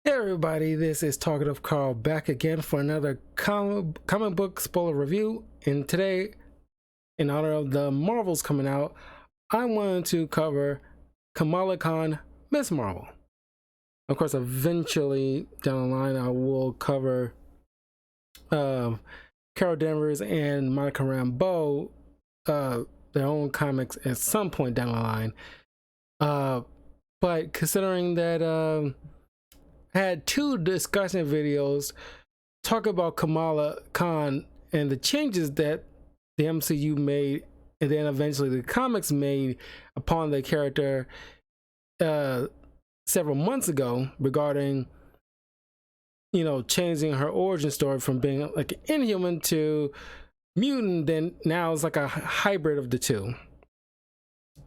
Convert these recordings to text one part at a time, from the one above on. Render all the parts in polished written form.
Hey everybody, this is Talkative Carl back again for another comic book spoiler review. And today, in honor of the Marvels coming out, I wanted to cover Kamala Khan, Miss Marvel. Of course, eventually down the line, I will cover Carol Danvers and Monica Rambeau, their own comics at some point down the line. But considering that had two discussion videos talk about Kamala Khan and the changes that the MCU made and then eventually the comics made upon the character several months ago regarding, you know, changing her origin story from being like an inhuman to mutant. Then now it's like a hybrid of the two,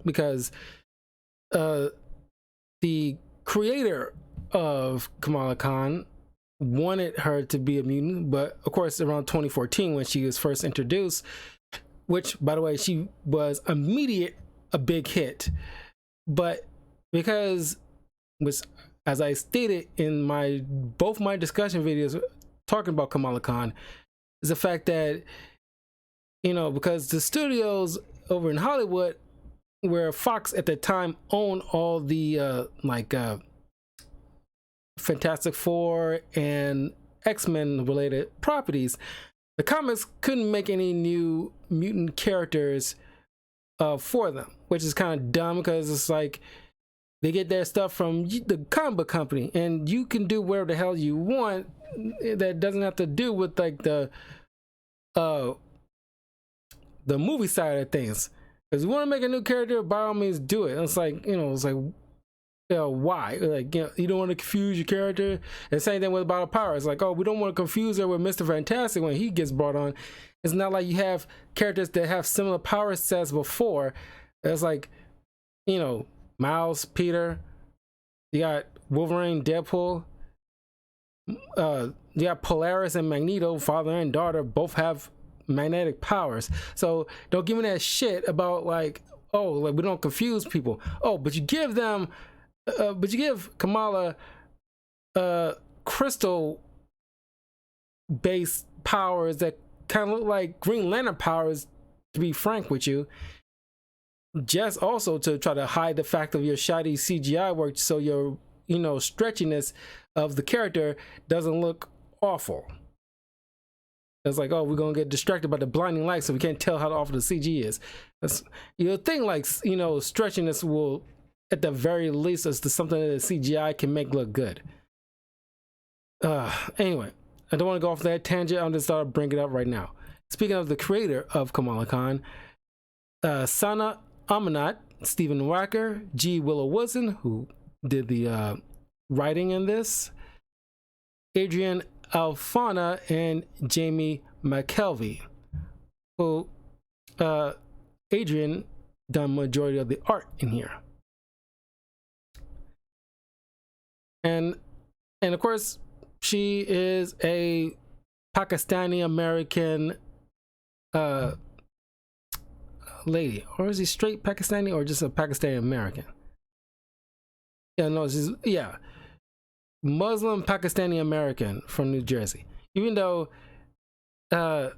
because the creator of Kamala Khan wanted her to be a mutant, but of course around 2014 when she was first introduced, which by the way she was a big hit, but because, which as I stated in both my discussion videos talking about Kamala Khan, is the fact that, you know, because the studios over in Hollywood, where Fox at the time owned all the Fantastic Four and X-Men related properties, the comics couldn't make any new mutant characters for them, which is kind of dumb because it's like they get their stuff from the comic book company and you can do whatever the hell you want that doesn't have to do with like the movie side of things. Because you want to make a new character, by all means do it. And it's like, you know, it's like, why? Like, you know, you don't want to confuse your character. And same thing with Battle Power. It's like, oh, we don't want to confuse her with Mr. Fantastic when he gets brought on. It's not like you have characters that have similar power sets before. It's like, you know, Miles, Peter, you got Wolverine, Deadpool, you got Polaris and Magneto, father and daughter, both have magnetic powers. So don't give me that shit about like, oh, like we don't confuse people. Oh, but you give them but you give Kamala crystal based powers that kind of look like Green Lantern powers, to be frank with you, just also to try to hide the fact of your shoddy CGI work, so your, you know, stretchiness of the character doesn't look awful. It's like, oh, we're gonna get distracted by the blinding light so we can't tell how awful the CG is. That's, you know, thing like, you know, stretchiness will, at the very least, as to something that the CGI can make look good. Anyway, I don't want to go off that tangent. I'm just start bringing it up right now. Speaking of the creator of Kamala Khan, Sana Amanat, Stephen Wacker, G. Willow Wilson, who did the writing in this, Adrian Alfana, and Jamie McKelvey, who Adrian done majority of the art in here. And of course, she is a Pakistani American lady, or is he straight Pakistani or just a Pakistani American? Yeah, no, she's, yeah, Muslim Pakistani American from New Jersey. Even though oh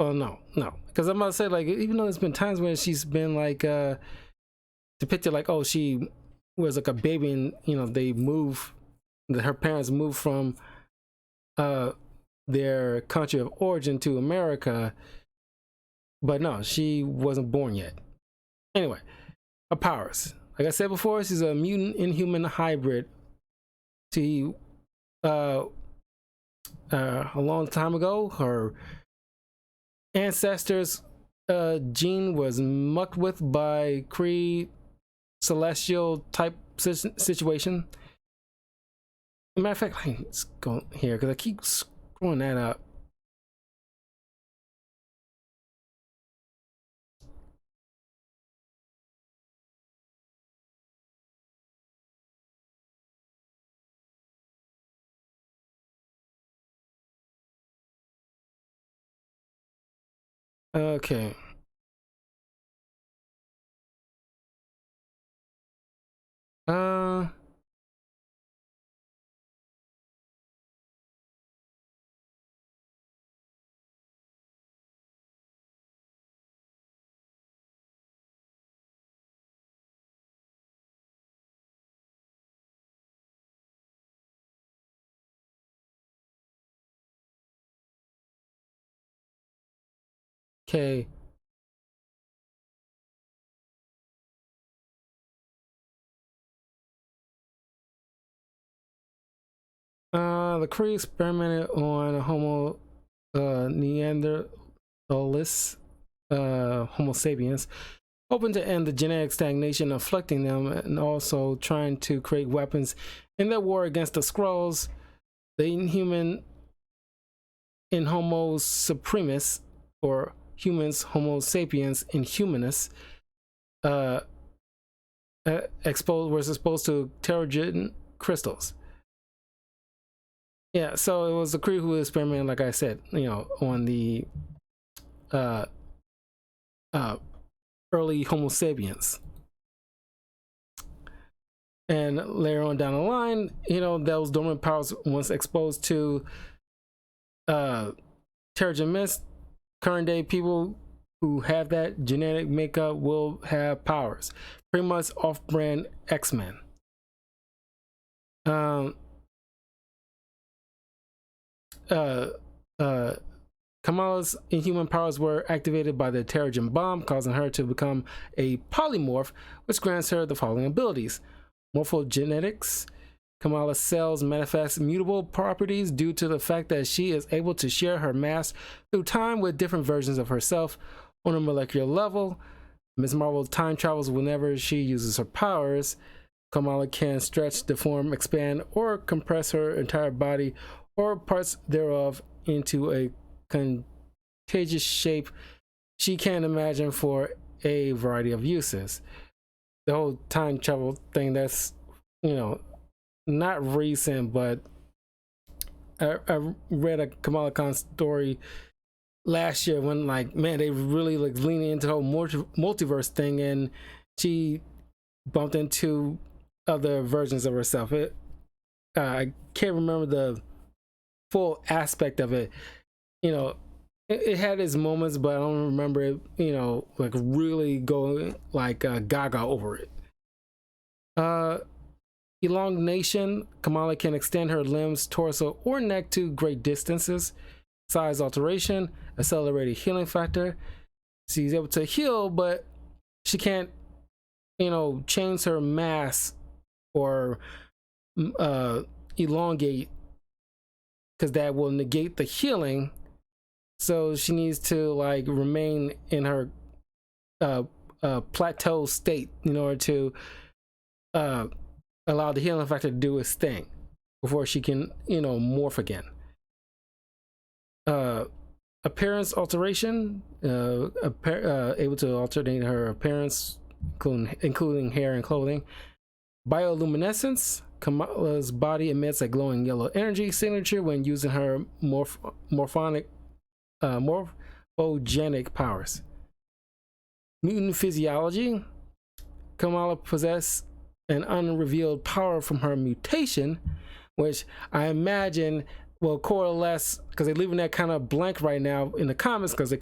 no, because I'm about to say, like, even though there's been times when she's been like depicted like, oh, she was like a baby and, you know, they move, her parents moved from their country of origin to America, but no, she wasn't born yet. Anyway, her powers, like I said before, she's a mutant inhuman hybrid. She a long time ago, her ancestors gene was mucked with by Kree celestial type situation. Matter of fact, let's go here because I keep screwing that up. Okay. Uh, okay. The crew experimented on a Homo Neanderthalis, Homo sapiens, hoping to end the genetic stagnation afflicting them, and also trying to create weapons in their war against the Skrulls, the inhuman in Homo supremus, or humans, Homo sapiens inhumanus, was exposed to pterogen crystals. Yeah, so it was the crew who experimented, like I said, on the early Homo sapiens. And later on down the line, those dormant powers, once exposed to pterogen mist, current day people who have that genetic makeup will have powers. Pretty much off-brand X-Men. Kamala's inhuman powers were activated by the pterogen bomb, causing her to become a polymorph, which grants her the following abilities. Morphogenetics. Kamala's cells manifest mutable properties due to the fact that she is able to share her mass through time with different versions of herself on a molecular level. Ms. Marvel time travels whenever she uses her powers. Kamala can stretch, deform, expand, or compress her entire body or parts thereof into a contagious shape she can imagine for a variety of uses. The whole time travel thing, that's, not recent, but I read a Kamala Khan story last year when, they really leaning into the whole multiverse thing, and she bumped into other versions of herself. I can't remember the full aspect of it. It had its moments, but I don't remember it, really going gaga over it. Elongation. Kamala can extend her limbs, torso, or neck to great distances. Size alteration. Accelerated healing factor. She's able to heal, but she can't, change her mass or elongate, because that will negate the healing. So she needs to remain in her plateau state in order to allow the healing factor to do its thing before she can morph again. Appearance alteration. Able to alternate her appearance, including hair and clothing. Bioluminescence. Kamala's body emits a glowing yellow energy signature when using her morphogenic powers. Mutant physiology. Kamala possesses an unrevealed power from her mutation, which I imagine will coalesce, because they're leaving that kind of blank right now in the comics, because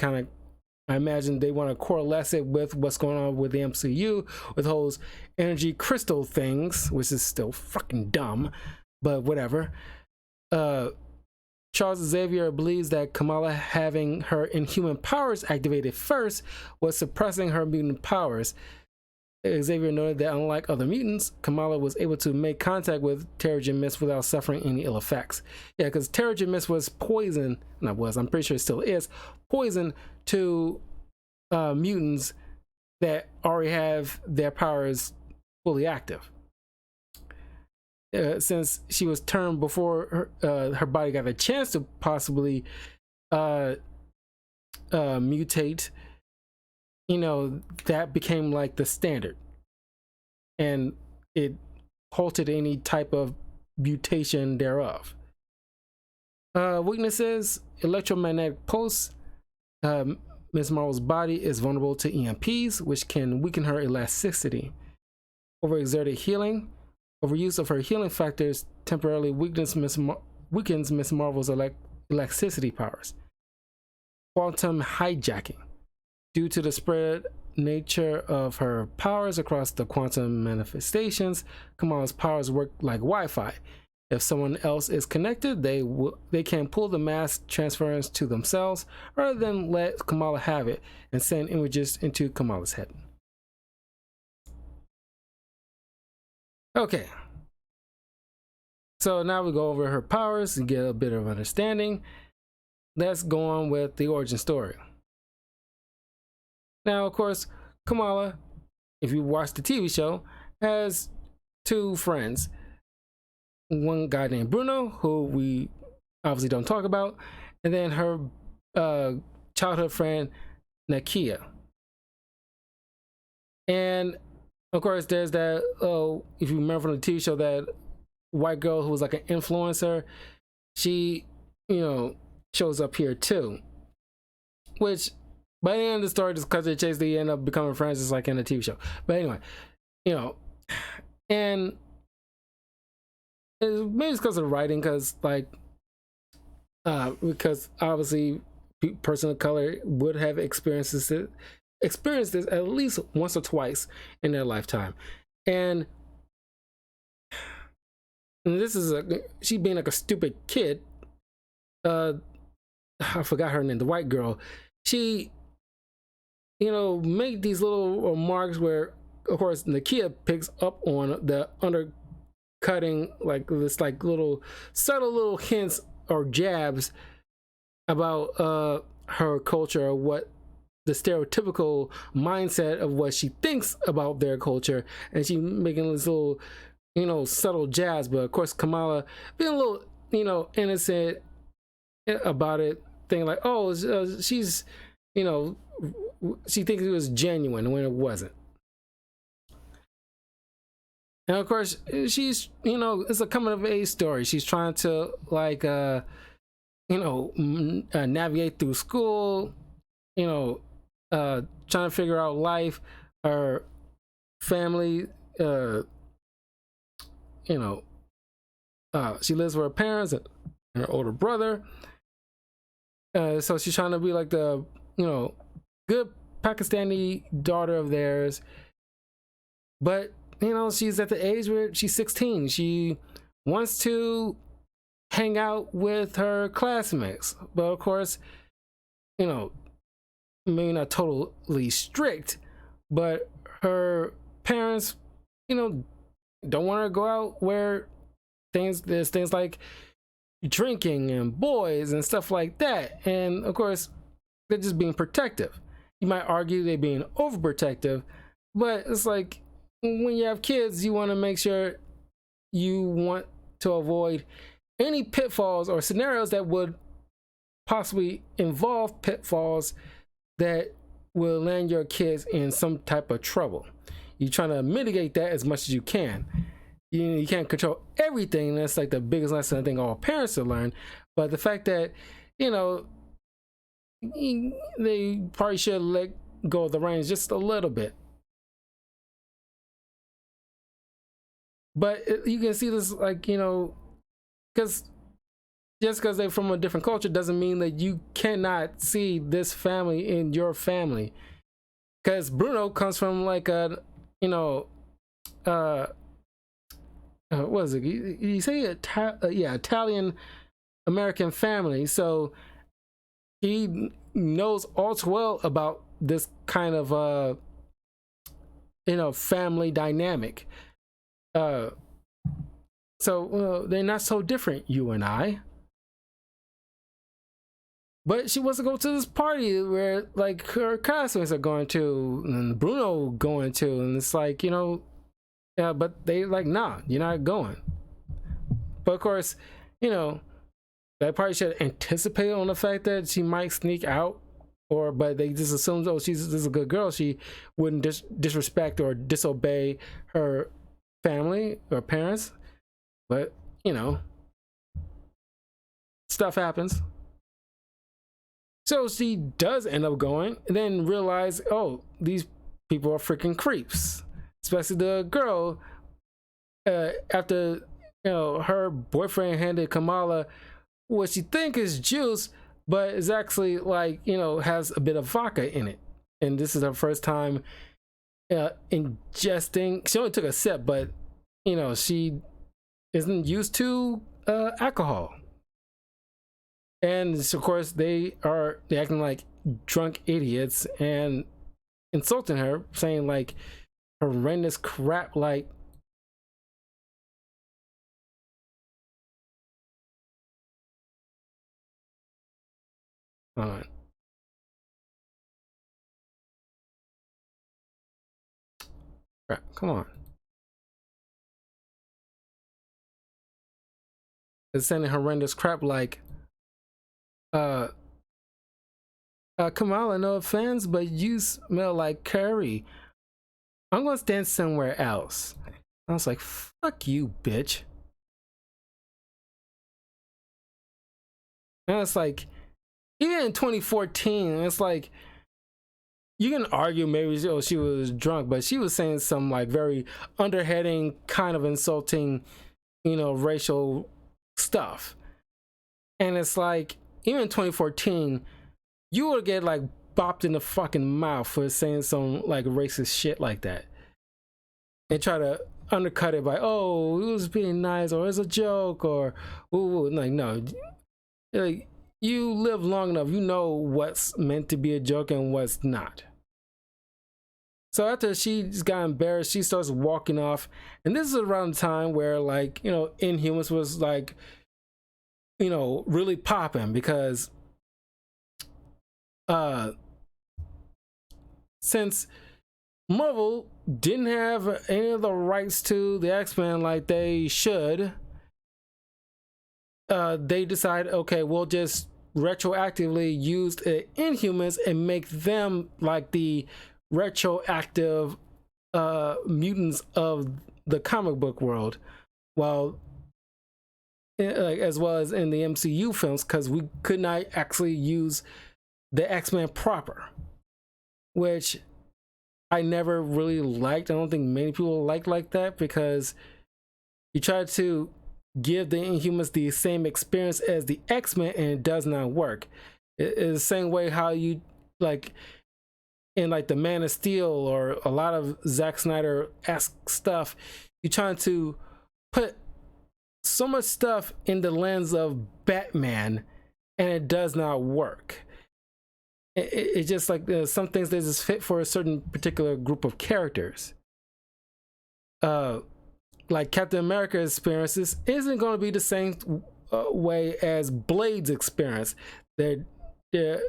I imagine they want to coalesce it with what's going on with the MCU, with those energy crystal things, which is still fucking dumb, but whatever. Charles Xavier believes that Kamala having her inhuman powers activated first was suppressing her mutant powers. Xavier noted that unlike other mutants, Kamala was able to make contact with pterogen mist without suffering any ill effects. Yeah, because pterogen mist was poison, I'm pretty sure it still is, poison to mutants that already have their powers fully active. Since she was turned before her body got a chance to possibly mutate, that became the standard, and it halted any type of mutation thereof. Weaknesses: electromagnetic pulse. Ms. Marvel's body is vulnerable to EMPs, which can weaken her elasticity. Overexerted healing. Overuse of her healing factors temporarily weakens Miss Marvel's electricity powers. Quantum hijacking. Due to the spread nature of her powers across the quantum manifestations, Kamala's powers work like Wi-Fi. If someone else is connected, they can pull the mass transference to themselves rather than let Kamala have it and send images into Kamala's head. Okay. So now we go over her powers and get a bit of understanding. Let's go on with the origin story. Now, of course, Kamala, if you watch the TV show, has two friends. One guy named Bruno, who we obviously don't talk about, and then her childhood friend, Nakia. And, of course, there's that, if you remember from the TV show, that white girl who was like an influencer. She, shows up here too. Which, by the end of the story, just because they chase, they end up becoming friends, just like in the TV show. But anyway, and maybe it's because of the writing, because obviously person of color would have experienced this at least once or twice in their lifetime. And this is she being like a stupid kid. I forgot her name, the white girl. She make these little remarks where, of course, Nakia picks up on the undercutting, like this, like little subtle little hints or jabs about her culture, or what the stereotypical mindset of what she thinks about their culture, and she making this little, subtle jabs. But of course, Kamala being a little, innocent about it, thinking like, oh, she's, she thinks it was genuine when it wasn't. And of course, she's, it's a coming of age story. She's trying to navigate through school, trying to figure out life, her family, she lives with her parents and her older brother. So she's trying to be like the, good Pakistani daughter of theirs. But, she's at the age where she's 16. She wants to hang out with her classmates. But of course, maybe not totally strict, but her parents, don't want her to go out where there's things like drinking and boys and stuff like that. And of course, they're just being protective. You might argue they're being overprotective, but it's like, when you have kids, you want to make sure you want to avoid any pitfalls or scenarios that would possibly involve pitfalls that will land your kids in some type of trouble. You're trying to mitigate that as much as you can. You can't control everything. That's like the biggest lesson I think all parents should learn. But the fact that, they probably should let go of the reins just a little bit. But you can see this, because just because they're from a different culture doesn't mean that you cannot see this family in your family. Because Bruno comes from like a, what is it? You say Italian American family. So he knows all too well about this kind of, family dynamic. So they're not so different, you and I. But she wants to go to this party where like her classmates are going to, and Bruno going to, and it's like, but they like, nah, you're not going. But of course, they probably should anticipate on the fact that she might sneak out, but they just assume, oh, this is a good girl, she wouldn't disrespect or disobey her family or parents. But stuff happens. So she does end up going, and then realize, oh, these people are freaking creeps, especially the girl after her boyfriend handed Kamala what she think is juice, but is actually like has a bit of vodka in it, and this is her first time ingesting. She only took a sip, but she isn't used to alcohol, and of course they acting like drunk idiots and insulting her, saying like horrendous crap like crap, come on. It's saying horrendous crap like Kamala, no offense, but you smell like curry. I'm gonna stand somewhere else. I was like, fuck you, bitch. And it's like, even in 2014, it's like, you can argue maybe she was drunk, but she was saying some like very underheading, kind of insulting, racial stuff. And it's like, even in 2014, you would get like bopped in the fucking mouth for saying some like racist shit like that, and try to undercut it by, oh, it was being nice, or it's a joke, or ooh, like, no, like, you live long enough, you know what's meant to be a joke and what's not. So after she got embarrassed, she starts walking off, and this is around the time where like Inhumans was like really popping, because since Marvel didn't have any of the rights to the X-Men like they should, they decided, okay, we'll just retroactively use the Inhumans and make them like the retroactive mutants of the comic book world, while like as well as in the MCU films, because we could not actually use the X-Men proper, which I never really liked. I don't think many people like that, because you try to give the Inhumans the same experience as the X-Men and it does not work. It's the same way how you like in like the Man of Steel or a lot of Zack Snyder-esque stuff, you're trying to put so much stuff in the lens of Batman and it does not work. It's just like some things that just fit for a certain particular group of characters. Like Captain America's experiences isn't going to be the same way as Blade's experience. They're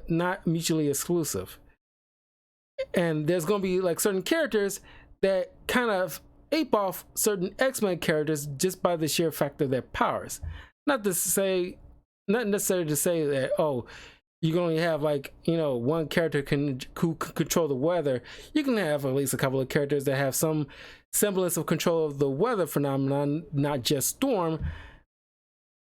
not mutually exclusive. And there's going to be like certain characters that kind of ape off certain X-Men characters just by the sheer fact of their powers. Not necessarily to say that, oh, you can only have like one character who can control the weather. You can have at least a couple of characters that have some semblance of control of the weather phenomenon, not just Storm.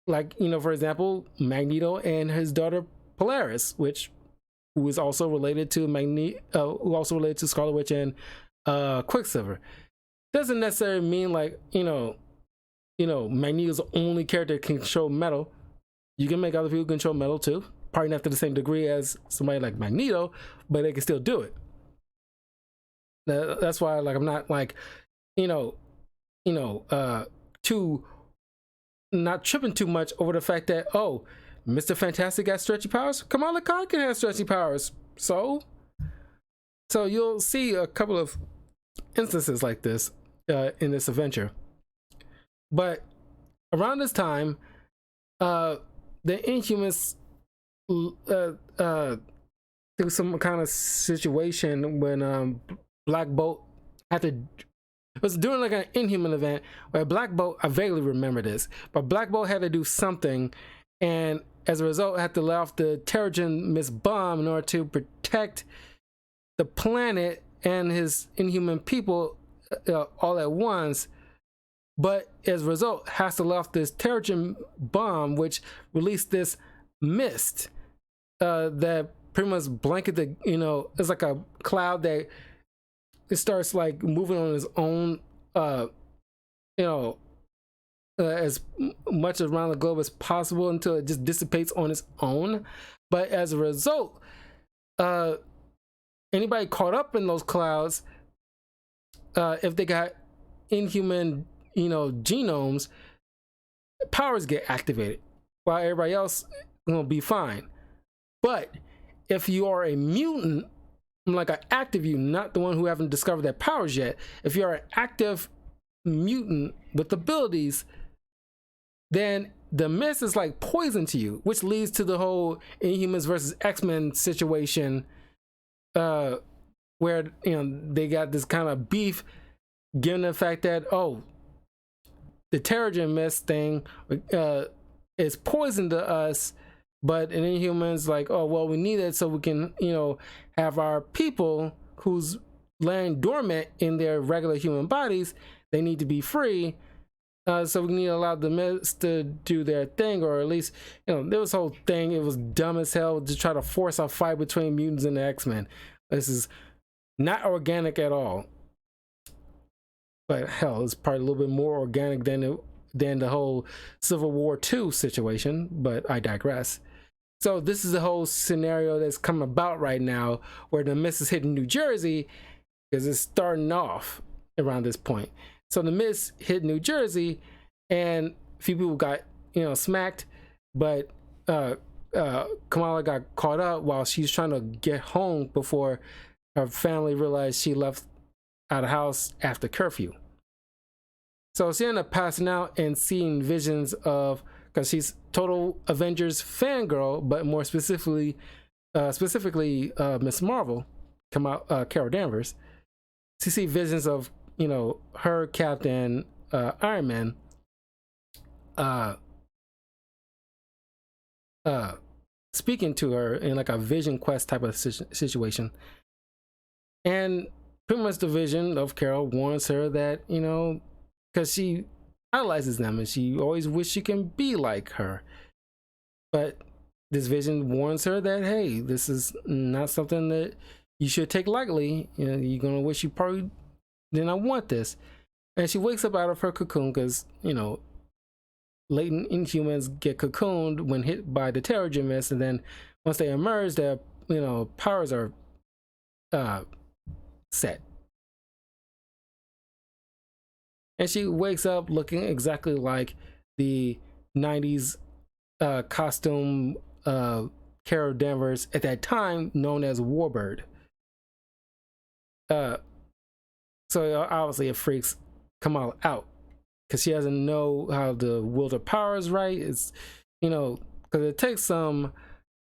Like for example, Magneto and his daughter Polaris, who is also related to who also related to Scarlet Witch and Quicksilver. Doesn't necessarily mean like Magneto's the only character that can control metal. You can make other people control metal too. Probably not to the same degree as somebody like Magneto, but they can still do it. That's why, like, I'm not like, too not tripping too much over the fact that, oh, Mr. Fantastic got stretchy powers. Kamala Khan can have stretchy powers. So you'll see a couple of instances like this in this adventure. But around this time, the Inhumans through some kind of situation when Black Bolt had to, it was during like an Inhuman event where Black Bolt, I vaguely remember this, but Black Bolt had to do something, and as a result had to let off the Terrigen Miss bomb in order to protect the planet and his Inhuman people all at once. But as a result has to let off this Terrigen bomb, which released this mist that pretty much blanket the, it's like a cloud that it starts like moving on its own you know, as much around the globe as possible until it just dissipates on its own. But as a result, anybody caught up in those clouds, if they got inhuman, genomes, powers get activated, while everybody else will be fine. But if you are a mutant, like an active mutant, not the one who haven't discovered their powers yet, if you're an active mutant with abilities, then the mist is like poison to you, which leads to the whole Inhumans versus X-Men situation, where they got this kind of beef, given the fact that the Terrigen mist thing is poison to us, but an Inhumans like, oh well, we need it so we can have our people who's laying dormant in their regular human bodies. They need to be free. So we need to allow the mist to do their thing, or at least, there was whole thing. It was dumb as hell to try to force a fight between mutants and the X-Men. This is not organic at all. But hell, it's probably a little bit more organic than the whole Civil War II situation. But I digress. So this is the whole scenario that's come about right now, where the mist is hitting New Jersey, because it's starting off around this point. So the mist hit New Jersey, and a few people got smacked, but Kamala got caught up while she's trying to get home before her family realized she left out of house after curfew. So she ended up passing out and seeing visions of, because she's total Avengers fangirl, but more specifically Miss Marvel, Carol Danvers. She sees visions of her, Captain, Iron Man, speaking to her in like a vision quest type of situation. And pretty much the vision of Carol warns her that, because she idolizes them and she always wishes she can be like her. But this vision warns her that, hey, this is not something that you should take lightly. You're going to wish you probably did not want this. And she wakes up out of her cocoon because, latent Inhumans get cocooned when hit by the Terrigen mist, and then once they emerge, their powers are set. And she wakes up looking exactly like the 90s costume Carol Danvers at that time, known as Warbird. So obviously it freaks Kamala out, because she doesn't know how to wield her powers right. It's, because it takes some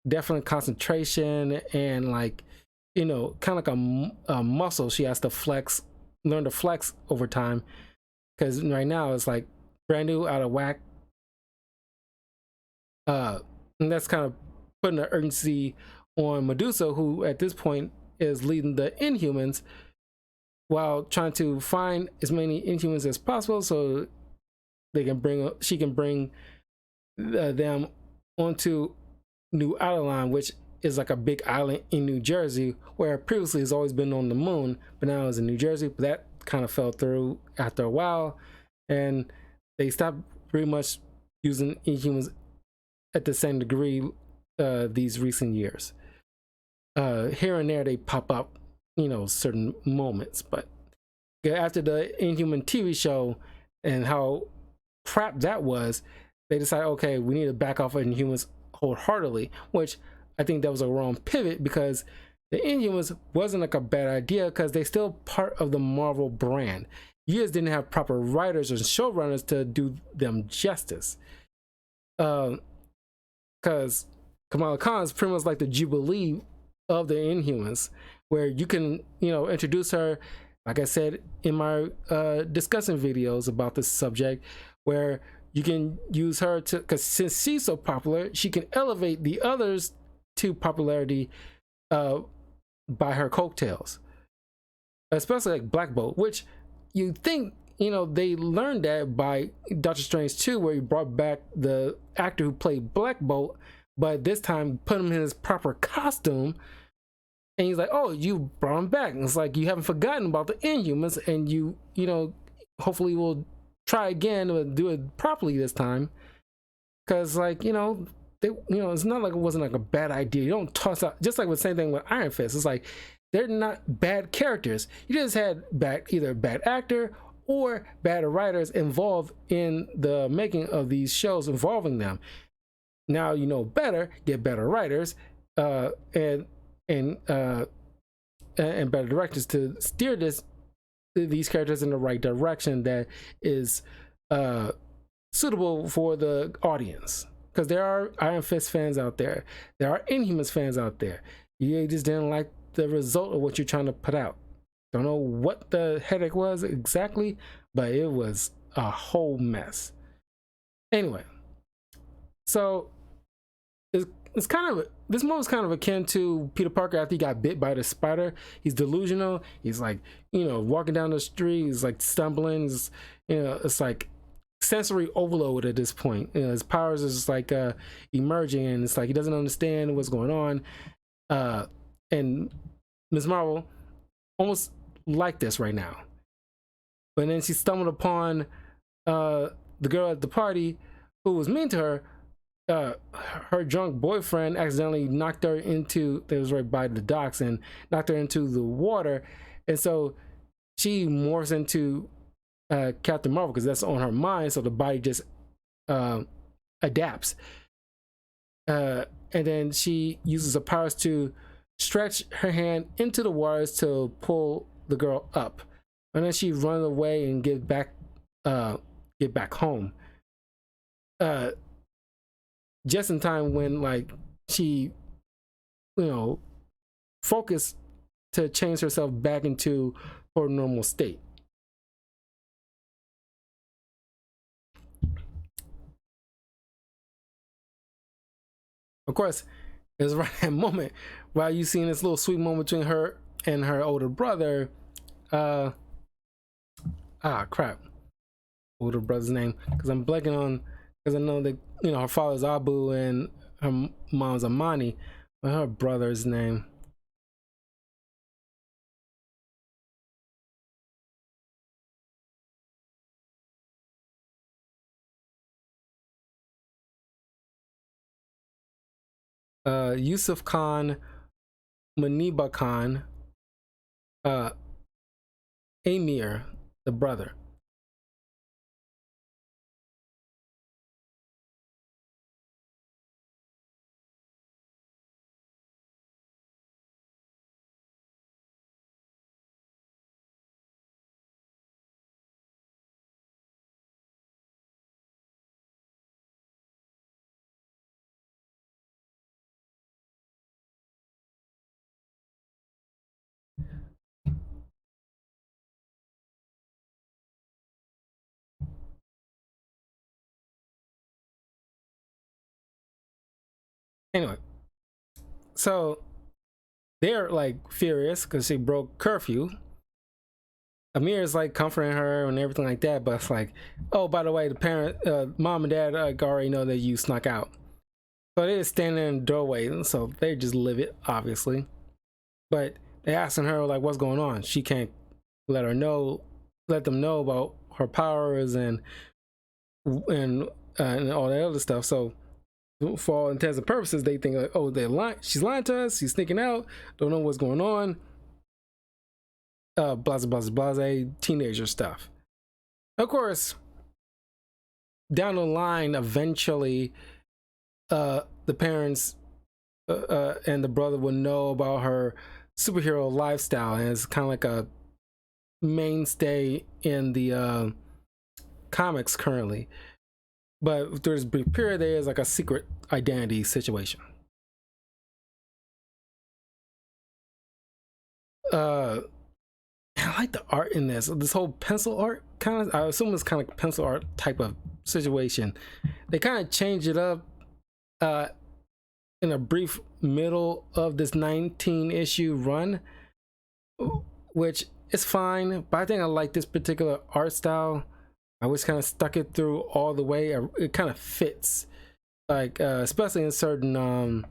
definite concentration and kind of like a muscle she has to learn to flex over time. Because right now it's like brand new, out of whack. And that's kind of putting an urgency on Medusa, who at this point is leading the Inhumans, while trying to find as many Inhumans as possible so she can bring them onto New Adeline, which is like a big island in New Jersey, where previously it's always been on the moon, but now it's in New Jersey. But that kind of fell through after a while, and they stopped pretty much using Inhumans at the same degree these recent years. Here and there they pop up, certain moments, but after the Inhuman TV show and how crap that was, they decided, okay, we need to back off of Inhumans wholeheartedly, which I think that was a wrong pivot, because the Inhumans wasn't like a bad idea, because they still part of the Marvel brand. You just didn't have proper writers or showrunners to do them justice. Because Kamala Khan is pretty much like the Jubilee of the Inhumans, where you can, introduce her, like I said in my discussing videos about this subject, where you can use her to, because since she's so popular, she can elevate the others to popularity by her coattails, especially like Black Bolt, which you think, they learned that by Doctor Strange 2, where he brought back the actor who played Black Bolt, but this time put him in his proper costume. And he's like, oh, you brought him back. And it's like, you haven't forgotten about the Inhumans, and you hopefully will try again, but do it properly this time. Because, like, you know, it's not like it wasn't like a bad idea. You don't toss out, just like the same thing with Iron Fist. It's like they're not bad characters. You just had either bad actor or bad writers involved in the making of these shows involving them. Now you know better, get better writers, and better directors to steer these characters in the right direction that is suitable for the audience. Because there are Iron Fist fans out there, there are Inhumans fans out there. You just didn't like the result of what you're trying to put out. Don't know what the headache was exactly, but it was a whole mess. Anyway, so it's kind of, this moment's kind of akin to Peter Parker after he got bit by the spider. He's delusional. He's like, you know, walking down the street, he's like stumbling. It's like sensory overload at this point. You know, his powers is just like emerging, and it's like he doesn't understand what's going on. And Ms. Marvel almost like this right now. But then she stumbled upon the girl at the party who was mean to her. Her drunk boyfriend accidentally knocked her into, it was right by the docks, and knocked her into the water. And so she morphs into Captain Marvel because that's on her mind. So the body just adapts. And then she uses her powers to stretch her hand into the waters to pull the girl up. And then she runs away and get back home. Just in time when, like, she, you know, focused to change herself back into her normal state. Of course, it was right that moment while you seen this little sweet moment between her and her older brother. Crap. Older brother's name, because I'm blanking on, because I know that, you know, her father's Abu and her mom's Amani, but her brother's name. Yusuf Khan, Maniba Khan, Amir, the brother. Anyway, so they're like furious because she broke curfew. Amir is like comforting her and everything like that, but it's like, oh, by the way, the mom and dad already know that you snuck out. So they just stand there in the doorway, so they just live it, obviously. But they asking her like, what's going on? She can't let them know about her powers and all that other stuff. So for all intents and purposes, they think like, oh, they're lying. She's lying to us. She's sneaking out. Don't know what's going on. Blase, teenager stuff. Of course, down the line, eventually, the parents and the brother will know about her superhero lifestyle, and it's kind of like a mainstay in the comics currently. But there's a brief period there is like a secret identity situation. I like the art in this whole pencil art kind of, I assume it's kind of like pencil art type of situation. They kind of change it up in a brief middle of this 19-issue run, which is fine, but I think I like this particular art style. I wish kind of stuck it through all the way. It kind of fits, like especially in certain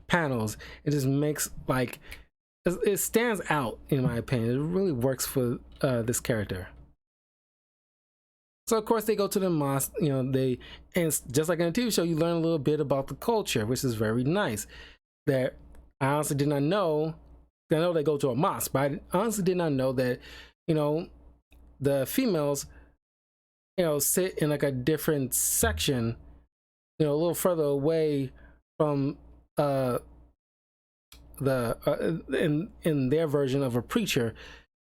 panels. It just makes like, it stands out in my opinion. It really works for this character. So of course they go to the mosque, you know, and just like in a TV show, you learn a little bit about the culture, which is very nice. That I honestly did not know. I know they go to a mosque, but I honestly did not know that, you know, the females, you know, sit in like a different section, you know, a little further away from in their version of a preacher,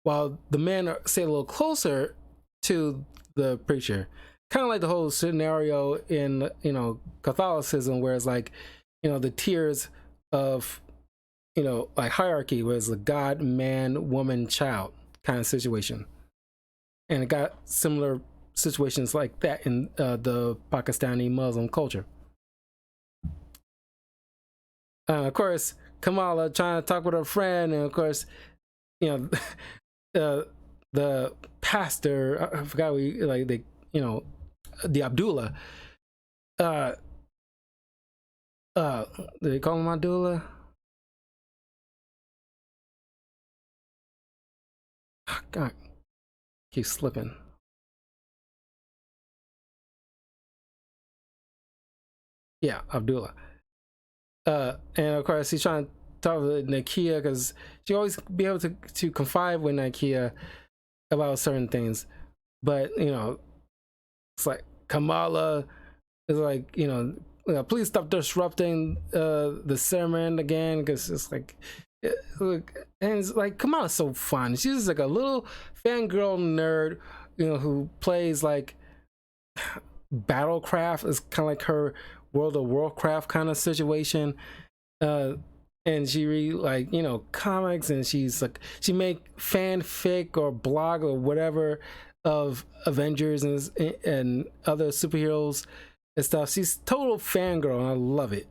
while the men are sit a little closer to the preacher. Kind of like the whole scenario in, you know, Catholicism, where it's like, you know, the tiers of, you know, like hierarchy, where it's a God, man, woman, child kind of situation. And it got similar situations like that in the Pakistani Muslim culture. Of course, Kamala trying to talk with her friend, and of course, you know, the pastor, I forgot we like the, you know, the Abdullah. Did they call him Abdullah? Oh, God, keep slipping. Yeah, Abdullah. And of course he's trying to talk to Nakia because she always be able to confide with Nakia about certain things, but you know, it's like Kamala is like, you know, please stop disrupting the sermon again, because it's like, and it's like Kamala's so fun. She's just like a little fangirl nerd, you know, who plays like Battlecraft. Is kind of like her World of Warcraft kind of situation. And she read like, you know, comics, and she's like, she make fanfic or blog or whatever of Avengers and other superheroes and stuff. She's total fangirl, and I love it.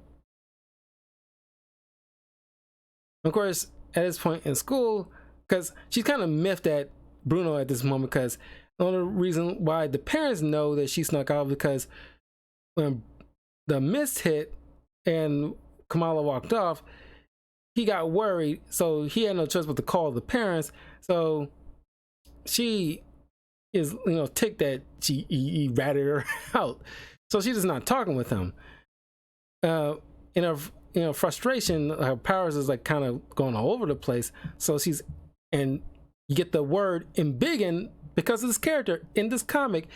Of course, at this point in school, because she's kind of miffed at Bruno at this moment, because the only reason why the parents know that she snuck out, because when the mist hit and Kamala walked off, he got worried, so he had no choice but to call the parents. So she is, you know, ticked that he ratted her out, so she's just not talking with him. In her, you know, frustration, her powers is like kind of going all over the place. So she's, and you get the word embiggen because of this character in this comic.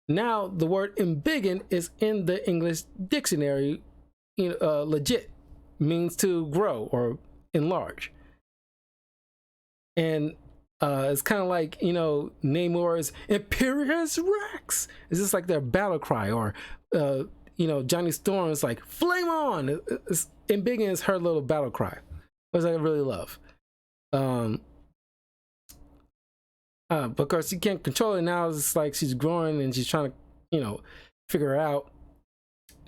Now the word embiggen is in the English dictionary. You know, legit means to grow or enlarge. And it's kind of like, you know, Namor's Imperious Rex. It's just like their battle cry. Or you know, Johnny Storm's like flame on. Embiggen is her little battle cry, which I really love. Because she can't control it now. It's like she's growing and she's trying to, you know, figure it out.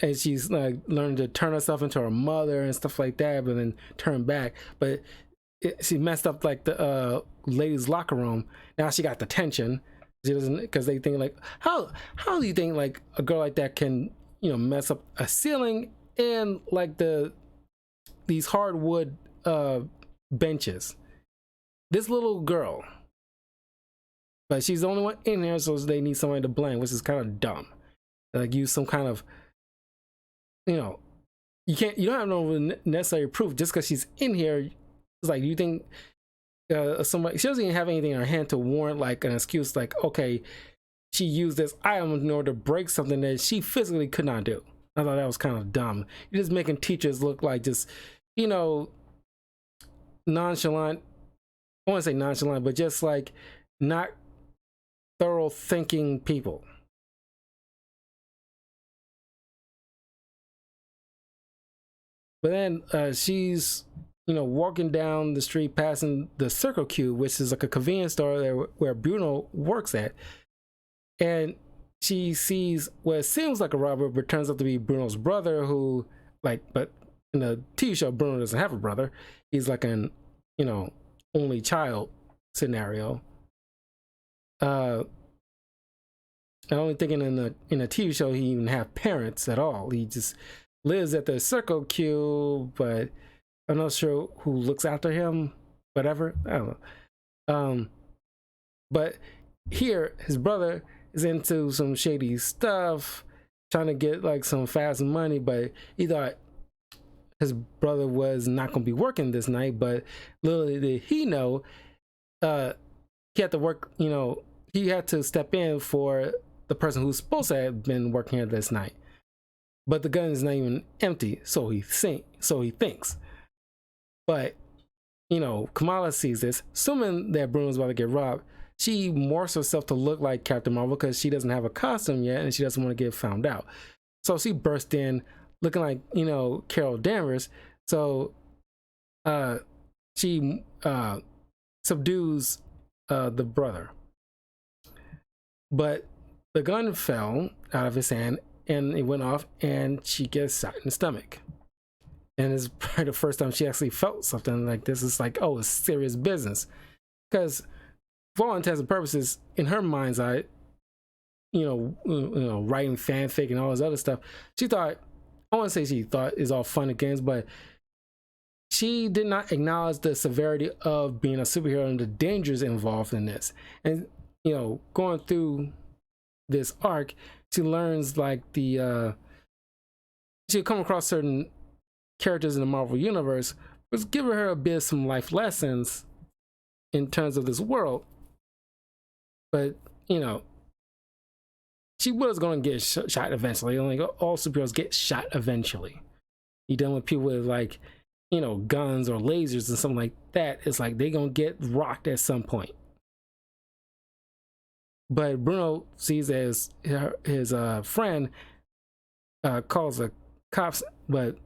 And she's like learning to turn herself into her mother and stuff like that, but then turn back. But she messed up like the ladies' locker room. Now she got detention. She doesn't, because they think like, how do you think like a girl like that can, you know, mess up a ceiling and like these hardwood benches? This little girl, but she's the only one in here, so they need somebody to blame, which is kind of dumb. Like use some kind of, you know, you don't have no necessary proof just because she's in here. It's like, you think somebody, she doesn't even have anything in her hand to warrant like an excuse, like, okay, she used this item in order to break something that she physically could not do. I thought that was kind of dumb. You're just making teachers look like just, you know, nonchalant. I want to say nonchalant, but just like not thorough thinking people. But then she's, you know, walking down the street passing the Circle Q, which is like a convenience store there where Bruno works at. And she sees what seems like a robber, but turns out to be Bruno's brother, who, like, but in the TV show, Bruno doesn't have a brother. He's like an, you know, only child scenario. I don't think in a TV show he even have parents at all. He just lives at the Circle Q, but I'm not sure who looks after him. Whatever, I don't know. But here, his brother is into some shady stuff, trying to get like some fast money, but he thought his brother was not going to be working this night. But little did he know, he had to work, he had to step in for the person who's supposed to have been working here this night. But the gun is not even empty, so he thinks. But Kamala sees this, assuming that Bruno's about to get robbed. She morphs herself to look like Captain Marvel because she doesn't have a costume yet, and she doesn't want to get found out. So she burst in, looking like Carol Danvers. So she subdues the brother, but the gun fell out of his hand and it went off, and she gets shot in the stomach. And it's probably the first time she actually felt something like this. It's like, oh, it's serious business. Because for all intents and purposes, in her mind's eye, writing fanfic and all this other stuff, she thought, I want to say she thought is all fun and games, but she did not acknowledge the severity of being a superhero and the dangers involved in this. And, going through this arc, she learns like she'll come across certain characters in the Marvel universe, was giving her a bit of some life lessons in terms of this world. But she was going to get shot eventually. All superheroes get shot eventually. You're dealing with people with like guns or lasers and something like that. It's like they're gonna get rocked at some point. But Bruno sees as his friend calls the cops, but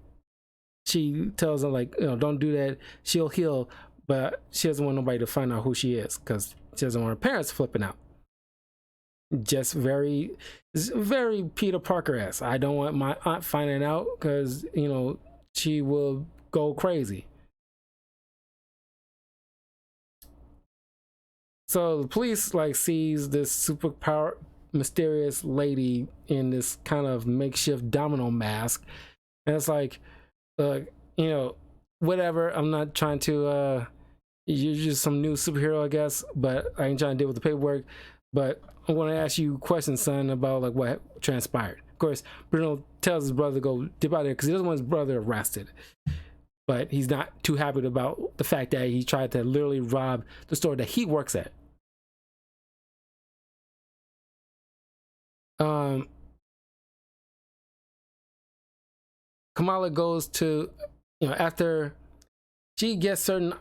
she tells him like, don't do that. She'll heal, but she doesn't want nobody to find out who she is because she doesn't want her parents flipping out. Just very Peter Parker-esque. I don't want my aunt finding out because she will go crazy. So the police like sees this super mysterious lady in this kind of makeshift domino mask, and it's like, whatever. I'm not trying to. You're just some new superhero, I guess, but I ain't trying to deal with the paperwork. But I'm going to ask you questions, son, about like what transpired. Of course, Bruno tells his brother to go dip out of there because he doesn't want his brother arrested. But he's not too happy about the fact that he tried to literally rob the store that he works at. Kamala goes to, after she gets certain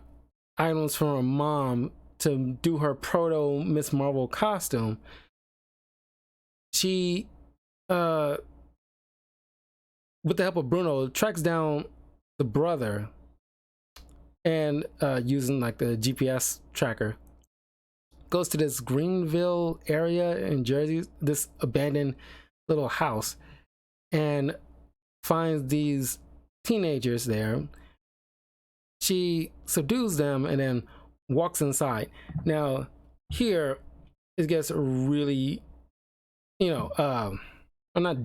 items from her mom to do her proto Miss Marvel costume, she, with the help of Bruno, tracks down the brother and using like the GPS tracker, goes to this Greenville area in Jersey, this abandoned little house, and finds these teenagers there. She subdues them and then walks inside. Now here it gets really, I'm not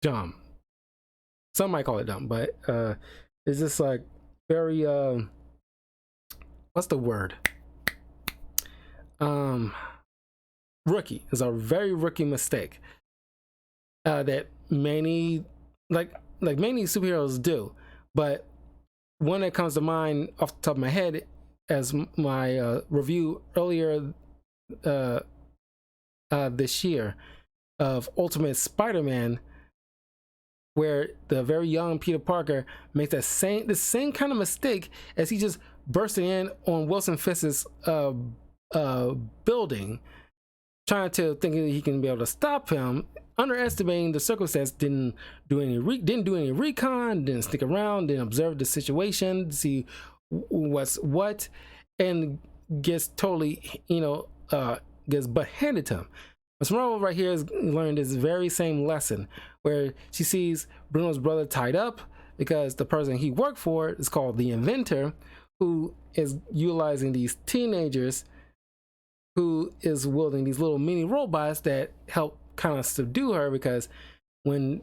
dumb. Some might call it dumb, but it's just like very what's the word? Rookie. It's a very rookie mistake that many many superheroes do, but one that comes to mind off the top of my head as my review earlier this year of Ultimate Spider-Man, where the very young Peter Parker makes the same kind of mistake as he just bursting in on Wilson Fisk's building, trying to think that he can be able to stop him, underestimating the circumstance, didn't do any recon, didn't stick around, didn't observe the situation, see what's what, and gets totally, gets butt handed to him. Miss Marvel right here has learned this very same lesson, where she sees Bruno's brother tied up because the person he worked for is called the Inventor, who is utilizing these teenagers, who is wielding these little mini robots that help kind of subdue her, because when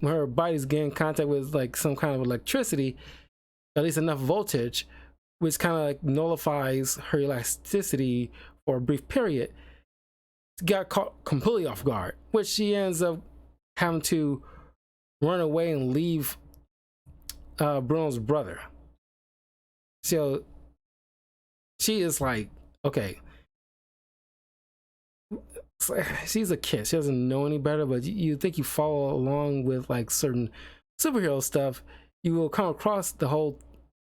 her body's getting in contact with like some kind of electricity, at least enough voltage, which kind of like nullifies her elasticity for a brief period, got caught completely off guard, which she ends up having to run away and leave Bruno's brother. So she is like, okay, she's a kid, she doesn't know any better, but you think you follow along with like certain superhero stuff, you will come across the whole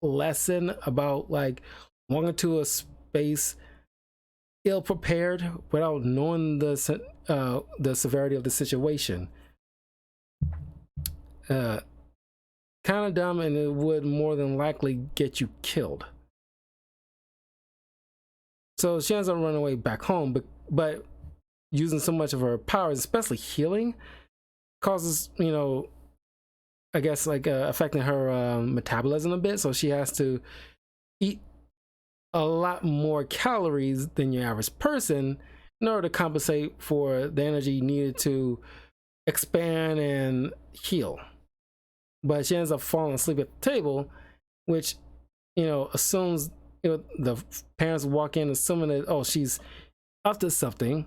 lesson about like walking to a space ill prepared without knowing the severity of the situation. Kind of dumb, and it would more than likely get you killed. So she ends up running away back home, but using so much of her powers, especially healing, causes, you know, I guess like affecting her metabolism a bit. So she has to eat a lot more calories than your average person in order to compensate for the energy needed to expand and heal. But she ends up falling asleep at the table, which, you know, assumes, you know, the parents walk in assuming that, oh, she's up to something.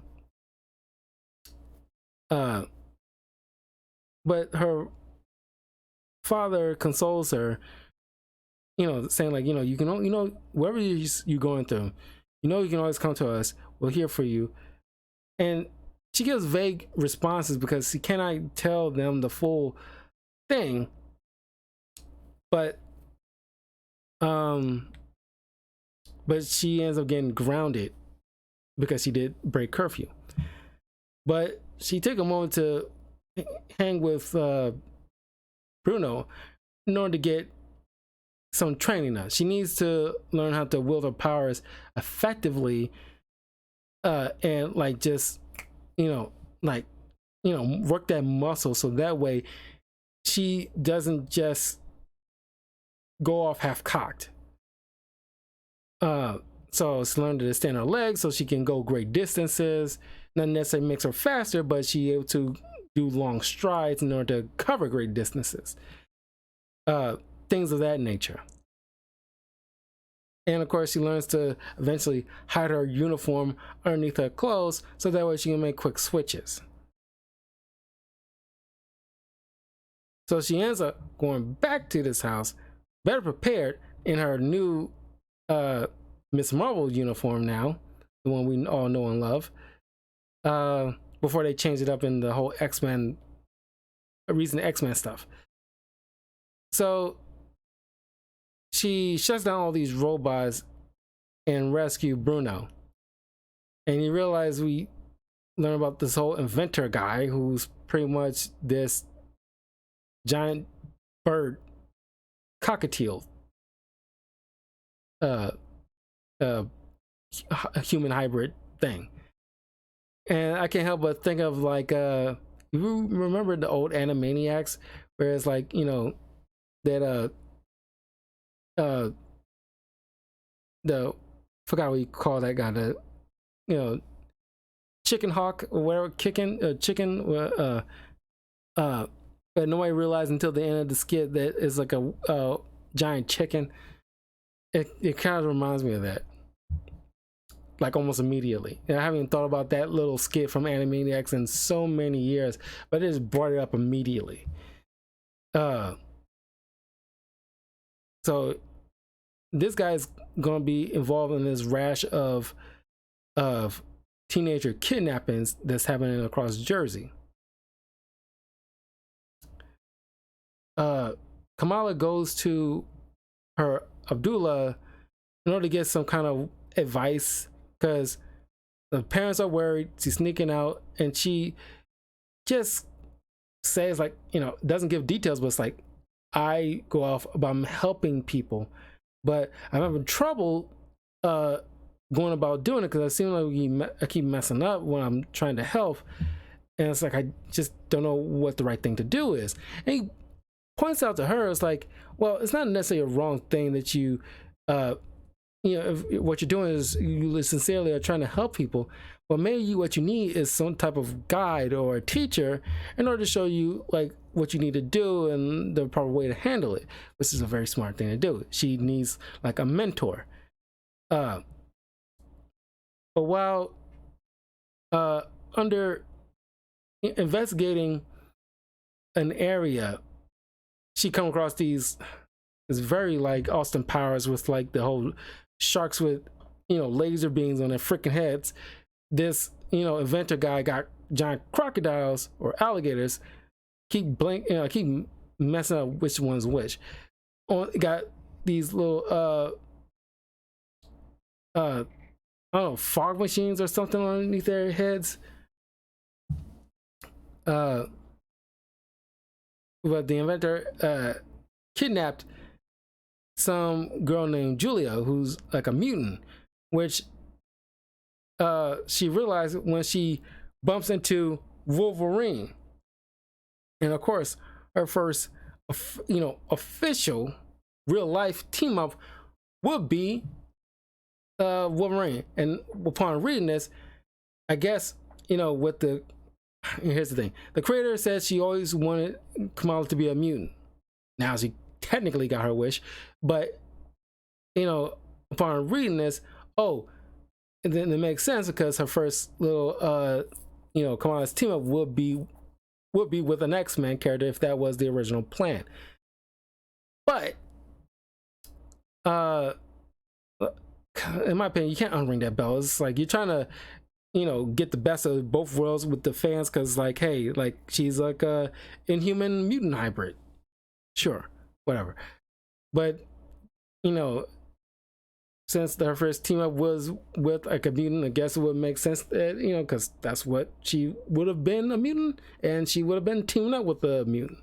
But her father consoles her, you know, saying like, you know, you can, you know, whatever you're going through, you know, you can always come to us. We're here for you. And she gives vague responses because she cannot tell them the full thing. But she ends up getting grounded because she did break curfew. But she took a moment to hang with Bruno in order to get some training now. She needs to learn how to wield her powers effectively, and like just, you know, like, you know, work that muscle so that way she doesn't just go off half cocked. So she learned to stand on her legs so she can go great distances. Not necessarily makes her faster, but she's able to do long strides in order to cover great distances. Things of that nature. And of course, she learns to eventually hide her uniform underneath her clothes so that way she can make quick switches. So she ends up going back to this house, better prepared in her new Miss Marvel uniform now, the one we all know and love, before they changed it up in the whole X-Men, recent X-Men stuff. So she shuts down all these robots and rescue Bruno. And you realize we learn about this whole inventor guy who's pretty much this giant bird cockatiel, a human hybrid thing. And I can't help but think of like, you remember the old Animaniacs where it's like, you know, that the, forgot what you call that guy, the, you know, chicken hawk or whatever, chicken, but nobody realized until the end of the skit that it's like a giant chicken. It kind of reminds me of that, like almost immediately. And I haven't even thought about that little skit from Animaniacs in so many years, but it just brought it up immediately. So this guy's gonna be involved in this rash of teenager kidnappings that's happening across Jersey. Kamala goes to her Abdullah in order to get some kind of advice because the parents are worried. She's sneaking out, and she just says, like, you know, doesn't give details, but it's like, I go off about helping people, but I'm having trouble going about doing it because I seem like I keep messing up when I'm trying to help, and it's like I just don't know what the right thing to do is. And he points out to her, it's like, well, it's not necessarily a wrong thing that you you know, if what you're doing is you sincerely are trying to help people, but maybe what you need is some type of guide or a teacher in order to show you like what you need to do and the proper way to handle it. This is a very smart thing to do. She needs like a mentor. But while uh under investigating an area, she come across these, it's very like Austin Powers with like the whole sharks with, you know, laser beams on their freaking heads. This, you know, inventor guy got giant crocodiles or alligators, keep messing up which one's which. Got these little I don't know, fog machines or something underneath their heads. But the inventor kidnapped some girl named Julia, who's like a mutant, which she realized when she bumps into Wolverine. And of course, her first, you know, official real life team up would be Wolverine. And upon reading this, I guess, you know, with the, here's the thing, the creator says she always wanted Kamala to be a mutant. Now she technically got her wish, but, you know, upon reading this, oh, and then it makes sense because her first little you know, Kamala's team up would be with an X-Men character if that was the original plan. But in my opinion, you can't unring that bell. It's like you're trying to, you know, get the best of both worlds with the fans, because like, hey, like she's like a inhuman mutant hybrid. Sure, whatever. But, you know, since her first team up was with like a mutant, I guess it would make sense that, you know, because that's what she would have been, a mutant, and she would have been teaming up with a mutant.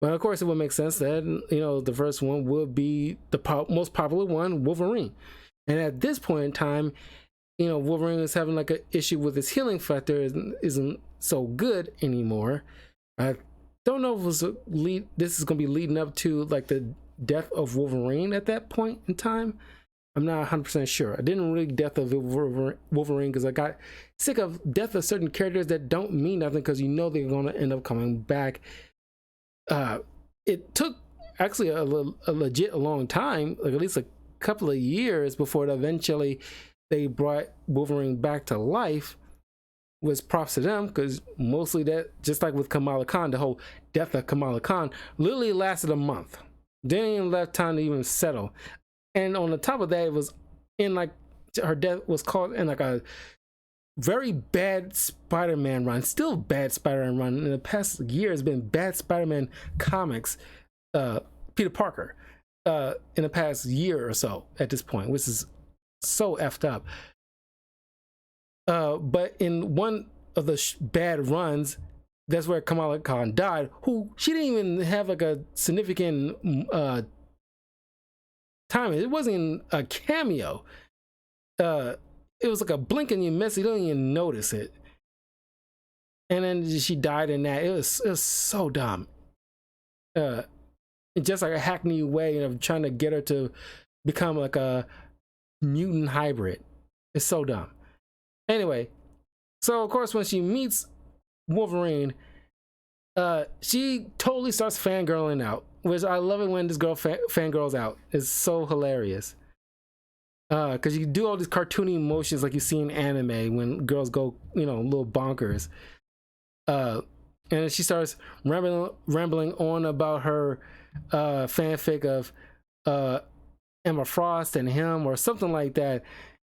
But of course, it would make sense that, you know, the first one would be the most popular one, Wolverine. And at this point in time, you know, Wolverine is having like an issue with his healing factor isn't so good anymore. I don't know if it was this is going to be leading up to like the death of Wolverine at that point in time. I'm not 100% sure. I didn't read Death of Wolverine because I got sick of death of certain characters that don't mean nothing because you know they're going to end up coming back. It took actually a legit long time, like at least a couple of years before eventually they brought Wolverine back to life. Was props to them, because mostly that, just like with Kamala Khan, the whole death of Kamala Khan literally lasted a month. Didn't even have time to even settle. And on the top of that, it was in like, her death was caught in like a very bad Spider-Man run, still bad Spider-Man run. In the past year has been bad Spider-Man comics, Peter Parker, in the past year or so at this point, which is so effed up. But in one of the bad runs, that's where Kamala Khan died, who she didn't even have like a significant time. It wasn't a cameo. It was like a blink and you miss. You don't even notice it. And then she died in that. It was so dumb. Just like a hackney way of trying to get her to become like a mutant hybrid. It's so dumb. Anyway, so of course when she meets Wolverine, she totally starts fangirling out, which I love it when this girl fangirls out. It's so hilarious. Because you do all these cartoony motions like you see in anime when girls go, you know, a little bonkers. And she starts rambling on about her fanfic of Emma Frost and him or something like that.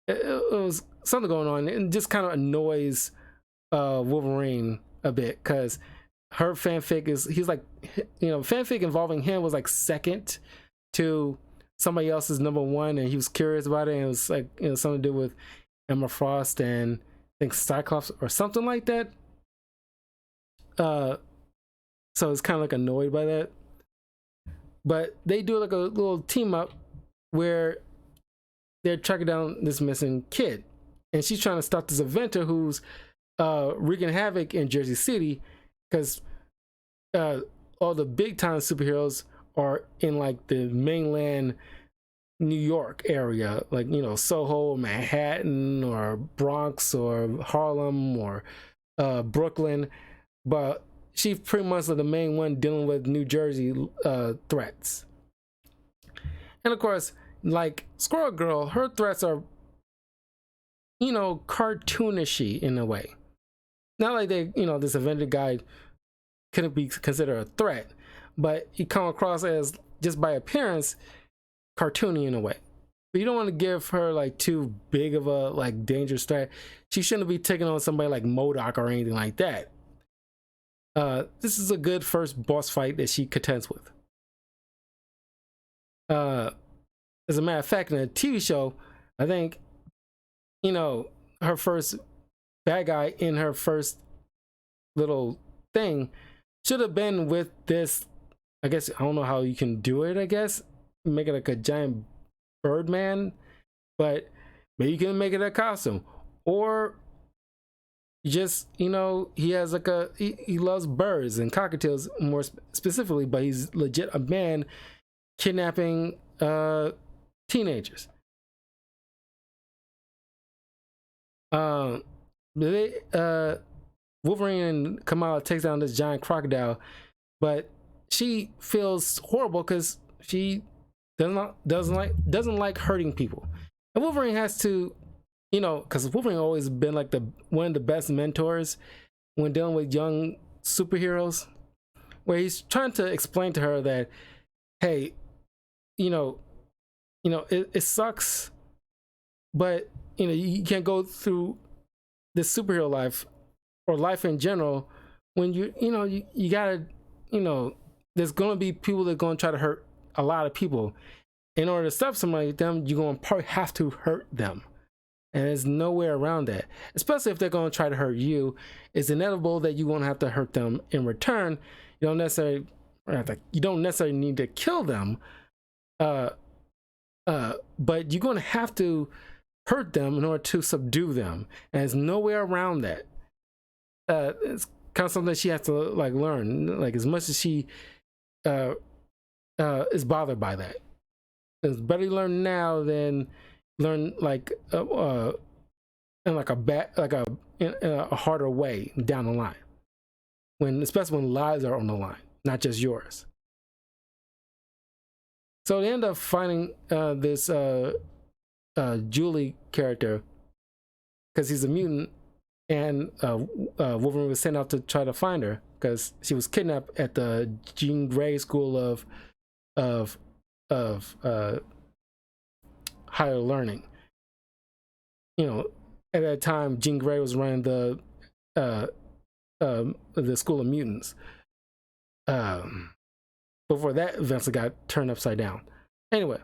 It was something going on, and just kind of annoys Wolverine a bit, because her fanfic he's like, you know, fanfic involving him was like second to somebody else's number one, and he was curious about it, and it was like, you know, something to do with Emma Frost and I think Cyclops or something like that. So it's kind of like annoyed by that. But they do like a little team up where they're tracking down this missing kid, and she's trying to stop this inventor who's wreaking havoc in Jersey City, because all the big time superheroes are in like the mainland New York area, like, you know, Soho, Manhattan, or Bronx, or Harlem, or Brooklyn. But she's pretty much like the main one dealing with New Jersey threats. And of course, like Squirrel Girl, her threats are cartoonishy in a way. Not like this invented guy couldn't be considered a threat, but he come across as, just by appearance, cartoony in a way. But you don't want to give her like too big of a like dangerous threat. She shouldn't be taking on somebody like MODOK or anything like that. This is a good first boss fight that she contends with. As a matter of fact, in a TV show, I think, her first bad guy in her first little thing should have been with this. I guess, I don't know how you can do it, I guess. Make it like a giant Birdman, but maybe you can make it a costume. Or just, he has like he loves birds and cockatiels more specifically, but he's legit a man kidnapping teenagers. Wolverine and Kamala takes down this giant crocodile, but she feels horrible because she doesn't like hurting people. And Wolverine has to, because Wolverine always been like one of the best mentors when dealing with young superheroes, where he's trying to explain to her that, hey, it sucks, but you can't go through this superhero life or life in general when you gotta, there's gonna be people that are gonna try to hurt a lot of people. In order to stop somebody like them, you're gonna probably have to hurt them, and there's no way around that. Especially if they're gonna try to hurt you, it's inevitable that you're gonna have to hurt them in return. You don't necessarily need to kill them, but you're gonna have to hurt them in order to subdue them, and there's no way around that. It's kind of something that she has to like learn. Like, as much as she is bothered by that, it's better to learn now than learn like in like in a harder way down the line, especially when lives are on the line, not just yours. So they end up finding this Julie character because he's a mutant, and Wolverine was sent out to try to find her because she was kidnapped at the Jean Grey School of Higher Learning. At that time, Jean Grey was running the School of Mutants. Before that eventually got turned upside down. Anyway,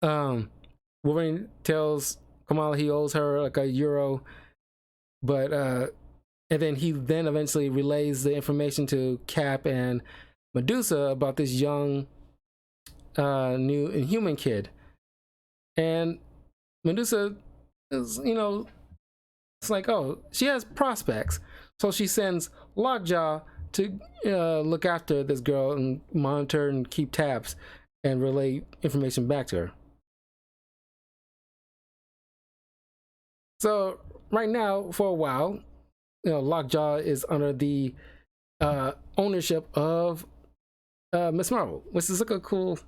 Wolverine tells Kamala he owes her like €1, but and then he eventually relays the information to Cap and Medusa about this young new Inhuman kid. And Medusa is, it's like, oh, she has prospects, so she sends Lockjaw to look after this girl and monitor and keep tabs and relay information back to her. So right now, for a while, Lockjaw is under the ownership of Miss Marvel, which is like a cool.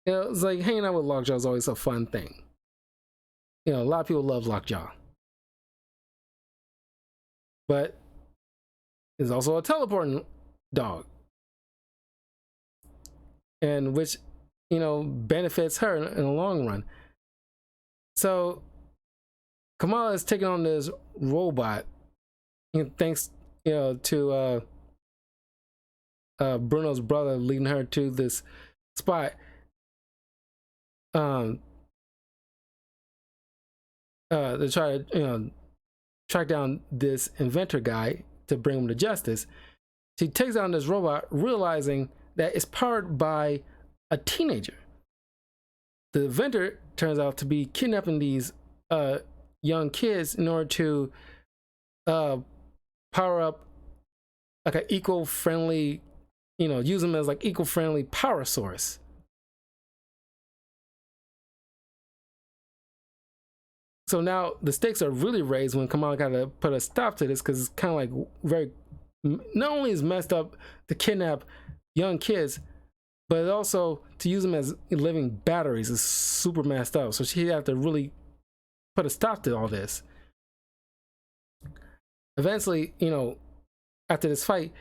It's like hanging out with Lockjaw is always a fun thing. A lot of people love Lockjaw, but there's also a teleporting dog, and which benefits her in the long run. So Kamala is taking on this robot, thanks to Bruno's brother leading her to this spot. To try to track down this inventor guy to bring him to justice. She takes down this robot, realizing that it's powered by a teenager. The inventor turns out to be kidnapping these young kids in order to power up like an eco-friendly, use them as like eco-friendly power source. So now the stakes are really raised when Kamala got to put a stop to this, because it's kind of like very, not only is messed up to kidnap young kids, but also to use them as living batteries is super messed up. So she had to really put a stop to all this. Eventually, after this fight,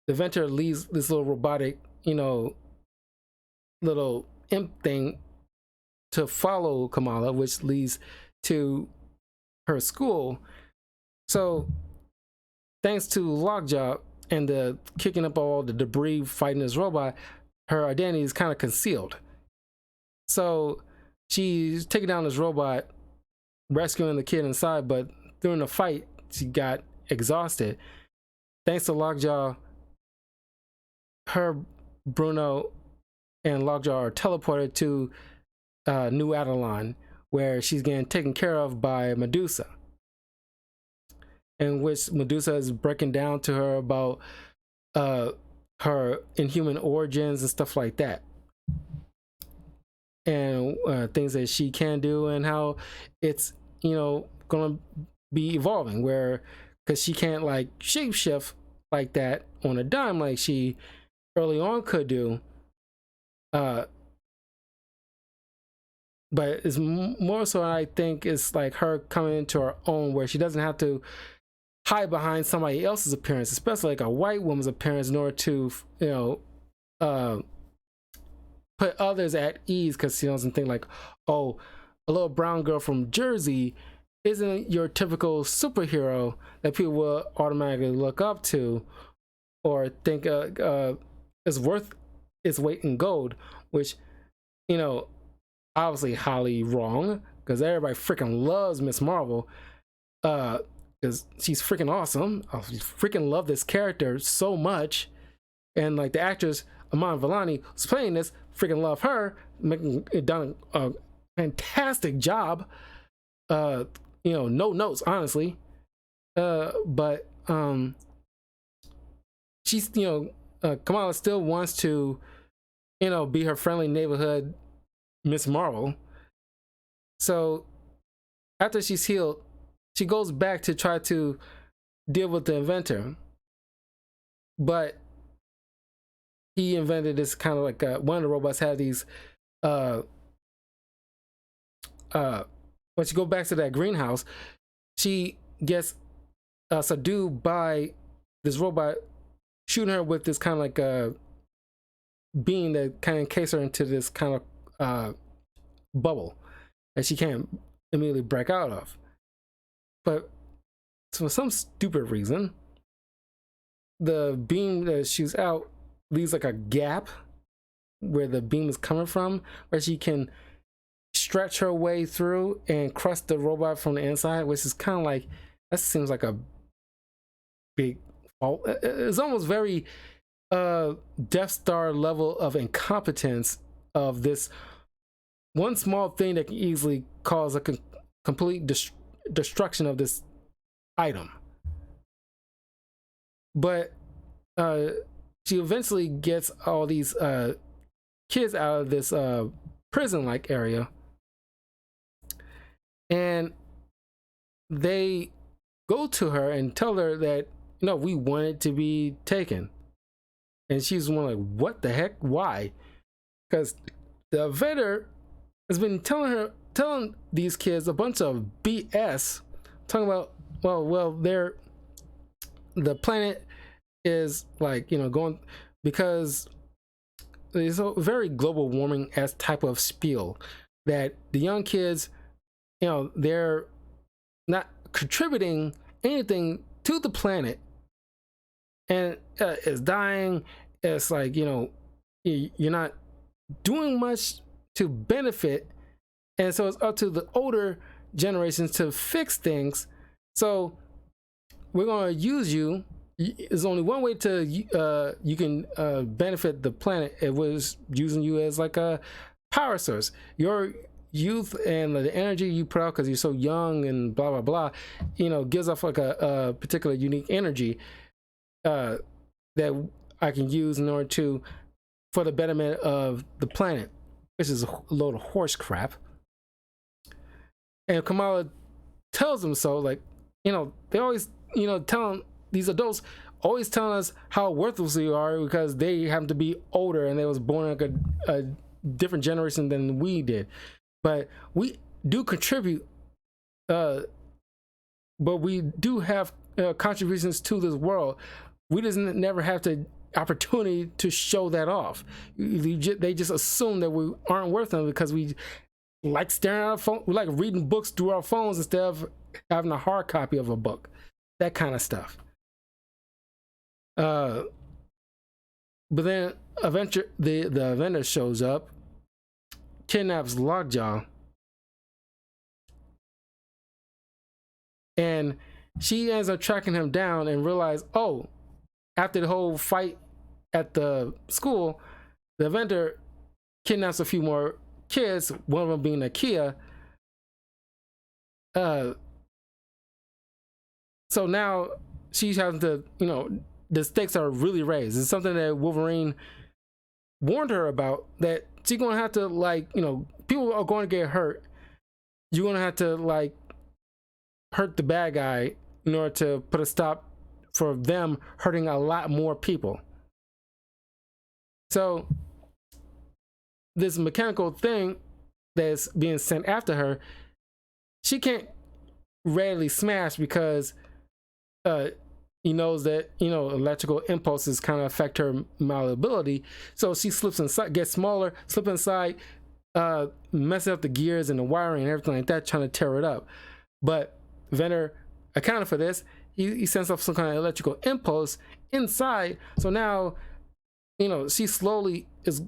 the inventor leaves this little robotic, little imp thing to follow Kamala, which leads to her school. So thanks to Lockjaw and the kicking up all the debris fighting this robot, her identity is kind of concealed. So she's taking down this robot, rescuing the kid inside, but during the fight, she got exhausted. Thanks to Lockjaw, her, Bruno, and Lockjaw are teleported to New Adelon, where she's getting taken care of by Medusa, in which Medusa is breaking down to her about her inhuman origins and stuff like that, and things that she can do, and how it's gonna be evolving, where because she can't like shapeshift like that on a dime like she early on could do, but it's more so, I think it's like her coming into her own, where she doesn't have to hide behind somebody else's appearance, especially like a white woman's appearance, in order to put others at ease, because she doesn't think like, oh, a little brown girl from Jersey isn't your typical superhero that people will automatically look up to or think is worth its weight in gold, which obviously highly wrong, because everybody freaking loves Miss Marvel, because she's freaking awesome. I freaking love this character so much, and like the actress Iman Vellani who's playing this, freaking love her, making it done a fantastic job. No notes, honestly, but she's Kamala still wants to be her friendly neighborhood Miss Marvel. So after she's healed, she goes back to try to deal with the inventor, but he invented this kind of like one of the robots had these when she goes back to that greenhouse, she gets subdued by this robot shooting her with this kind of like a beam that kind of encases her into this kind of bubble that she can't immediately break out of. But for some stupid reason, the beam that shoots out leaves like a gap where the beam is coming from, where she can stretch her way through and crush the robot from the inside, which is kind of like, that seems like a big fault. It's almost very Death Star level of incompetence of this one small thing that can easily cause a complete destruction of this item. But she eventually gets all these kids out of this prison-like area, and they go to her and tell her that no, we want it to be taken. And she's one like, what the heck? Why? Because the inventor has been telling these kids a bunch of BS, talking about the planet is like going, because it's a very global warming as type of spiel that the young kids, they're not contributing anything to the planet, and it's dying. It's like you're not doing much to benefit, and so it's up to the older generations to fix things. So we're gonna use you. There's only one way to you can benefit the planet. It was using you as like a power source. Your youth and the energy you put out because you're so young and blah blah blah, gives off like a particular unique energy that I can use in order for the betterment of the planet, which is a load of horse crap. And Kamala tells them so, like, they always, telling these adults, always telling us how worthless we are because they happen to be older and they was born like a different generation than we did. But we do contribute uh, but we do have contributions to this world. We just never have the opportunity to show that off. They just assume that we aren't worth them because we like staring at our phone, we like reading books through our phones instead of having a hard copy of a book. That kind of stuff. But then the Avenger shows up, kidnaps Lockjaw, and she ends up tracking him down and realize, oh, after the whole fight at the school, the Avenger kidnaps a few more kids, one of them being Nakia. So now she's having to, the stakes are really raised. It's something that Wolverine warned her about, that she's gonna have to, people are going to get hurt. You're gonna have to hurt the bad guy in order to put a stop for them hurting a lot more people. So this mechanical thing that's being sent after her, she can't readily smash because he knows that electrical impulses kind of affect her malleability. So she slips inside, gets smaller, slip inside, messing up the gears and the wiring and everything like that, trying to tear it up. But Venner accounted for this. He sends off some kind of electrical impulse inside. So now, she slowly is,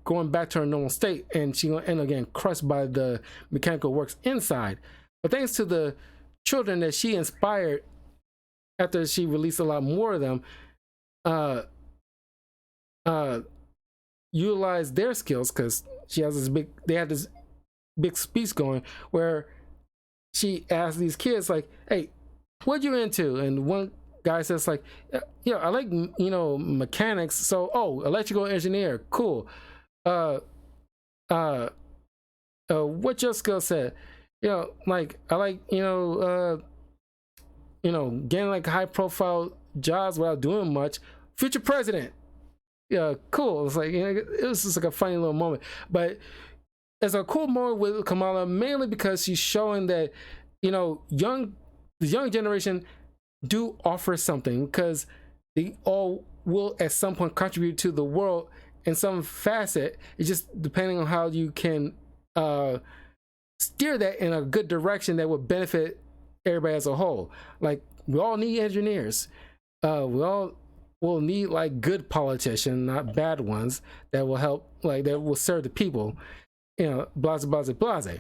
going back to her normal state, and she's gonna end up getting crushed by the mechanical works inside. But thanks to the children that she inspired after she released a lot more of them, utilize their skills, because they had this big speech going where she asked these kids, like, hey, what you into? And one guy says, like, yeah, I like, mechanics. So, electrical engineer, cool. What's your skill set? I like, getting like high profile jobs without doing much. Future president. Yeah, cool. It's like, it was just like a funny little moment. But it's a cool moment with Kamala, mainly because she's showing that, the young generation do offer something, because they all will at some point contribute to the world in some facet. It's just depending on how you can steer that in a good direction that would benefit everybody as a whole. Like, we all need engineers. We all will need good politicians, not bad ones, that will help, that will serve the people. Blase, blase, blase.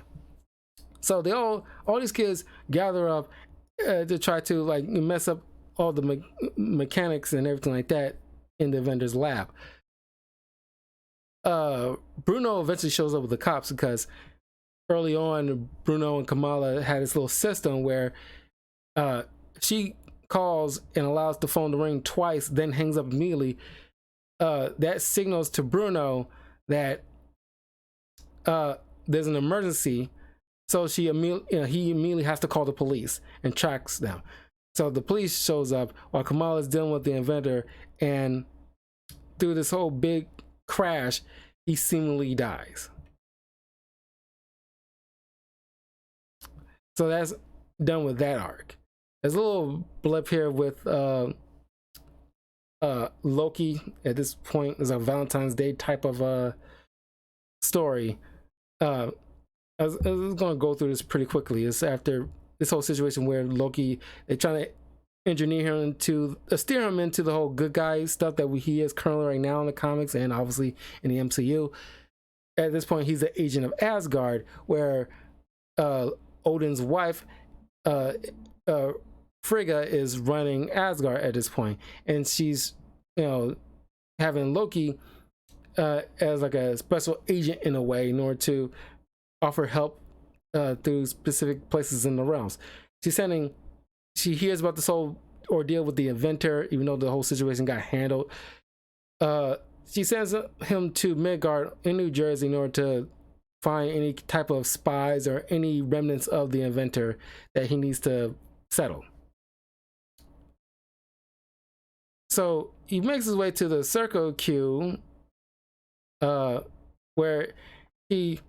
So all these kids gather up to try to mess up all the mechanics and everything like that in the Avenger's lab. Bruno eventually shows up with the cops, because early on, Bruno and Kamala had this little system where she calls and allows the phone to ring twice, then hangs up immediately. That signals to Bruno that there's an emergency. So he immediately has to call the police and tracks them. So the police shows up while Kamala is dealing with the Inventor, and through this whole big crash, he seemingly dies. So that's done with that arc. There's a little blip here with Loki. At this point, is a Valentine's Day type of story. I was going to go through this pretty quickly. It's after this whole situation where Loki, they're trying to engineer him to steer him into the whole good guy stuff that he is currently right now in the comics and obviously in the MCU. At this point, he's the agent of Asgard, where Odin's wife, Frigga, is running Asgard at this point, and she's having Loki as like a special agent in a way, in order to offer help through specific places in the realms. She hears about this whole ordeal with the Inventor, even though the whole situation got handled. She sends him to Midgard in New Jersey in order to find any type of spies or any remnants of the Inventor that he needs to settle. So he makes his way to the Circle Q, where he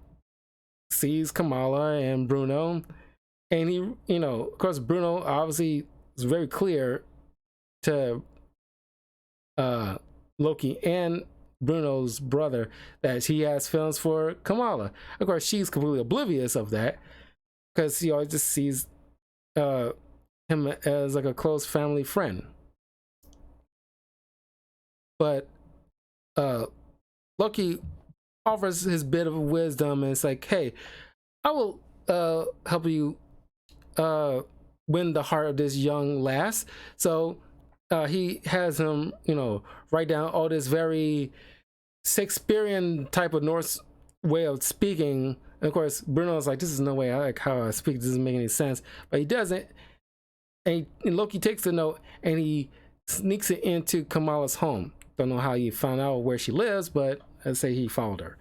sees Kamala and Bruno, And he, you know, of course, Bruno obviously is very clear to Loki and Bruno's brother that he has feelings for Kamala. Of course, she's completely oblivious of that because he always just sees him as like a close family friend. But Loki offers his bit of wisdom, and it's like, hey, I will help you win the heart of this young lass. So he has him, you know, write down all this very Shakespearean type of Norse way of speaking. And of course, Bruno's like, this is no way I like how I speak. This doesn't make any sense. But he doesn't. And Loki takes the note and he sneaks it into Kamala's home. Don't know how he found out where she lives, but I'd say he followed her.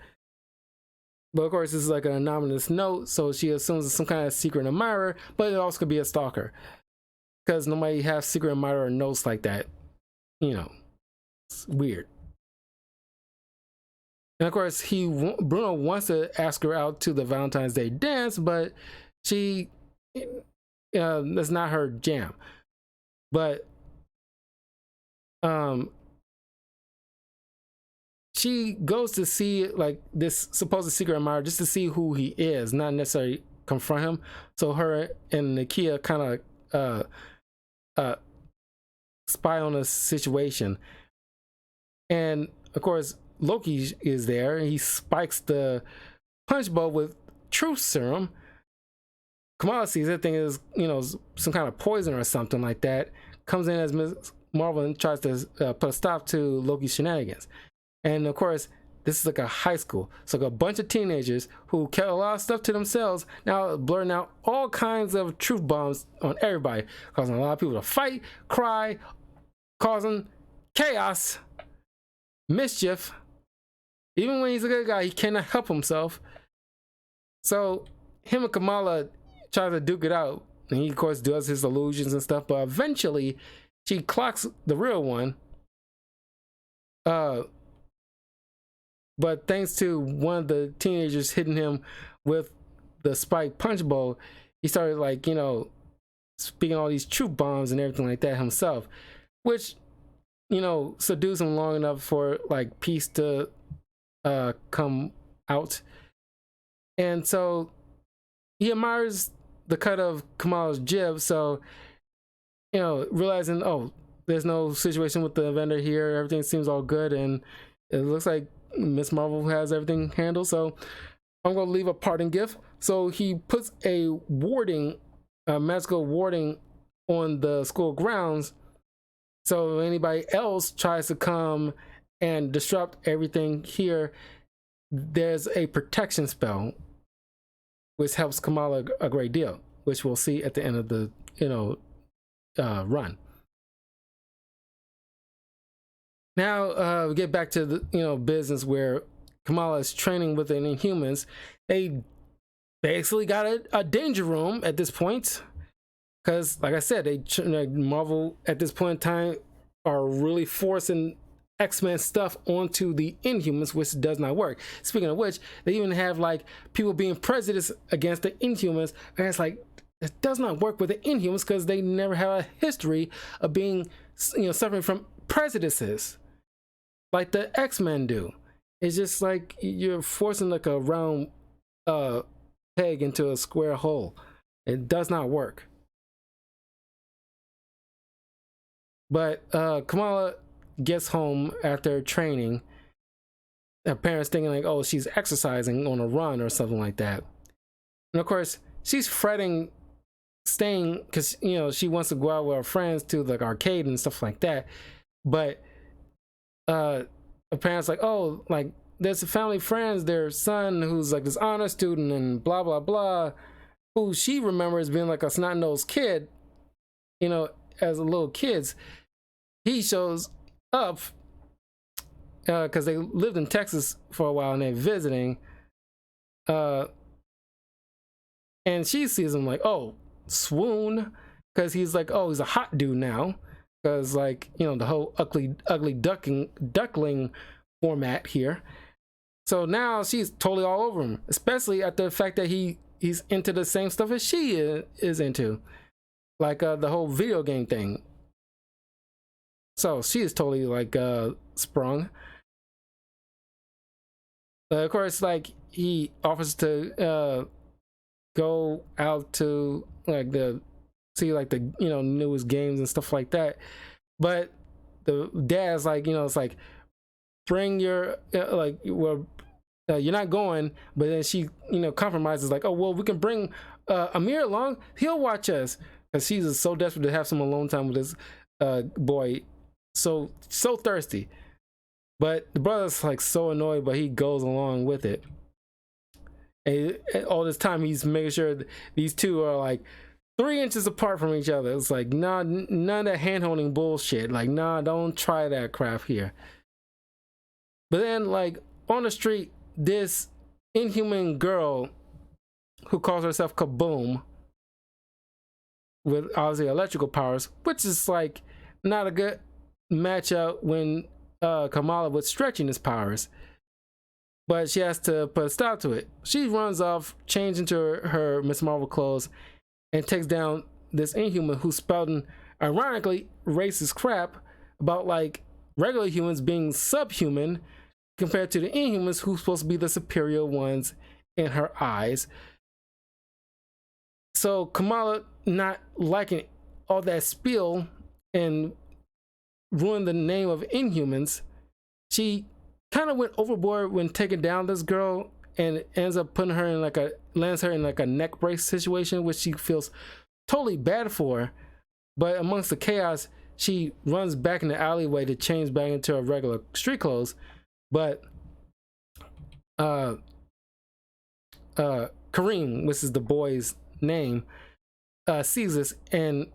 But of course, this is like an anonymous note, so she assumes it's some kind of secret admirer, but it also could be a stalker. Because nobody has secret admirer notes like that. You know, it's weird. And of course, Bruno wants to ask her out to the Valentine's Day dance, but she, that's not her jam. But she goes to see like this supposed secret admirer just to see who he is, not necessarily confront him. So her and Nakia kind of spy on the situation. And of course, Loki is there and he spikes the punch bowl with truth serum. Kamala sees that thing is, you know, some kind of poison or something like that. Comes in as Ms. Marvel and tries to put a stop to Loki's shenanigans. And of course, this is like a high school. So like a bunch of teenagers who kept a lot of stuff to themselves, now blurting out all kinds of truth bombs on everybody, causing a lot of people to fight, cry, causing chaos, mischief. Even when he's a good guy, he cannot help himself. So him and Kamala try to duke it out. And he, of course, does his illusions and stuff. But eventually, she clocks the real one. But thanks to one of the teenagers hitting him with the spiked punch bowl, he started, like, you know, speaking all these truth bombs and everything like that himself, which, you know, subdues him long enough for like peace to come out. And so he admires the cut of Kamala's jib. So, you know, realizing, oh, there's no situation with the vendor here, everything seems all good, and it looks like Miss Marvel has everything handled, so I'm gonna leave a parting gift. So he puts a magical warding on the school grounds, so if anybody else tries to come and disrupt everything here, there's a protection spell which helps Kamala a great deal, which we'll see at the end of the, you know, run. Now we get back to the, you know, business where Kamala is training with the Inhumans. They basically got a danger room at this point, because like I said, Marvel at this point in time are really forcing X-Men stuff onto the Inhumans, which does not work. Speaking of which, they even have like people being prejudiced against the Inhumans, and it's like, it does not work with the Inhumans because they never have a history of being, you know, suffering from prejudices like the X-Men do. It's just like you're forcing like a round peg into a square hole. It does not work. But Kamala gets home after training. Her parents thinking like, oh, she's exercising on a run or something like that. And of course, she's fretting, staying, because, you know, she wants to go out with her friends to like arcade and stuff like that. But her parents like, oh, like there's a family friends, their son who's like this honor student and blah blah blah, who she remembers being like a snot-nosed kid, you know, as a little kids. He shows up because they lived in Texas for a while and they're visiting, and she sees him like, oh, swoon, because he's like, oh, he's a hot dude now. Because, like, you know, the whole ugly duckling format here. So now she's totally all over him, especially at the fact that he he's into the same stuff as she is into, like the whole video game thing. So she is totally like sprung. Of course, like he offers to go out to like the see like the newest games and stuff like that, but the dad's like, it's like, bring your like, well, you're not going. But then she compromises, like, oh well, we can bring Amir along, he'll watch us, because she's so desperate to have some alone time with this boy, so thirsty. But the brother's like so annoyed, but he goes along with it. And all this time he's making sure that these two are like 3 inches apart from each other. It's like, nah, none of that hand-holding bullshit. Like, nah, don't try that crap here. But then, like, on the street, this inhuman girl who calls herself Kaboom, with obviously electrical powers, which is like not a good matchup when Kamala was stretching his powers. But she has to put a stop to it. She runs off, changes into her Miss Marvel clothes, and takes down this inhuman who's spouting, ironically, racist crap about like regular humans being subhuman compared to the inhumans who's supposed to be the superior ones in her eyes. So Kamala, not liking all that spiel and ruin the name of inhumans, she kind of went overboard when taking down this girl, and ends up putting her in like lands her in like a neck brace situation, which she feels totally bad for. But amongst the chaos, she runs back in the alleyway to change back into her regular street clothes. But Kareem, which is the boy's name, sees this and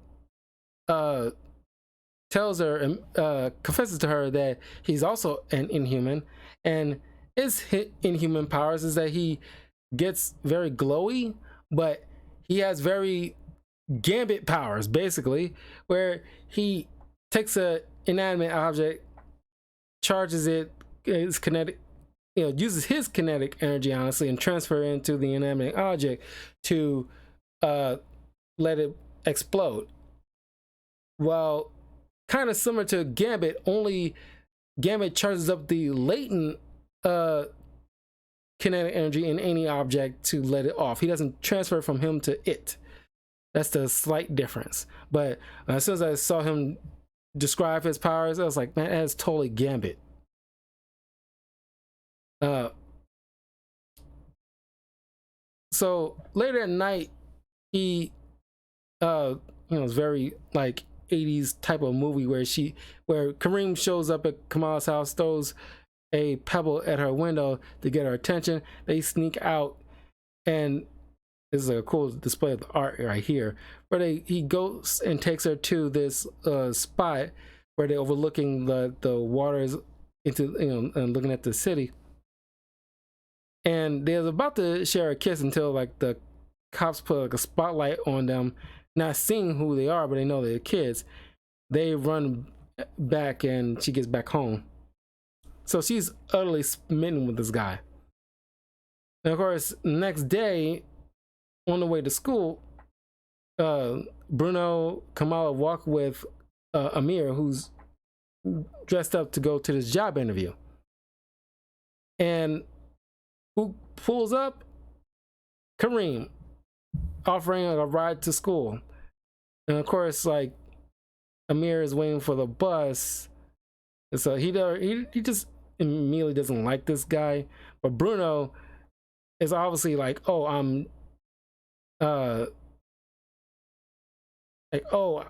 tells her and confesses to her that he's also an inhuman, and his inhuman powers is that he gets very glowy, but he has very gambit powers, basically, where he takes a inanimate object, charges it, is kinetic, uses his kinetic energy, honestly, and transfer it into the inanimate object to let it explode. Well, kind of similar to Gambit, only Gambit charges up the latent kinetic energy in any object to let it off. He doesn't transfer from him to it. That's the slight difference. But as soon as I saw him describe his powers, I was like, man, that's totally Gambit. So later at night, he it's very like 80s type of movie where Kareem shows up at Kamala's house, throws a pebble at her window to get her attention. They sneak out, and this is a cool display of the art right here, where he goes and takes her to this spot where they're overlooking the waters into and looking at the city. And they're about to share a kiss until like the cops put like a spotlight on them, not seeing who they are, but they know they're kids. They run back and she gets back home. So she's utterly smitten with this guy. And of course, next day, on the way to school, Bruno, Kamala walk with Amir, who's dressed up to go to this job interview. And who pulls up? Kareem, offering a ride to school. And of course, like, Amir is waiting for the bus, and so he just immediately doesn't like this guy. But Bruno is obviously like, oh, I'm like, oh,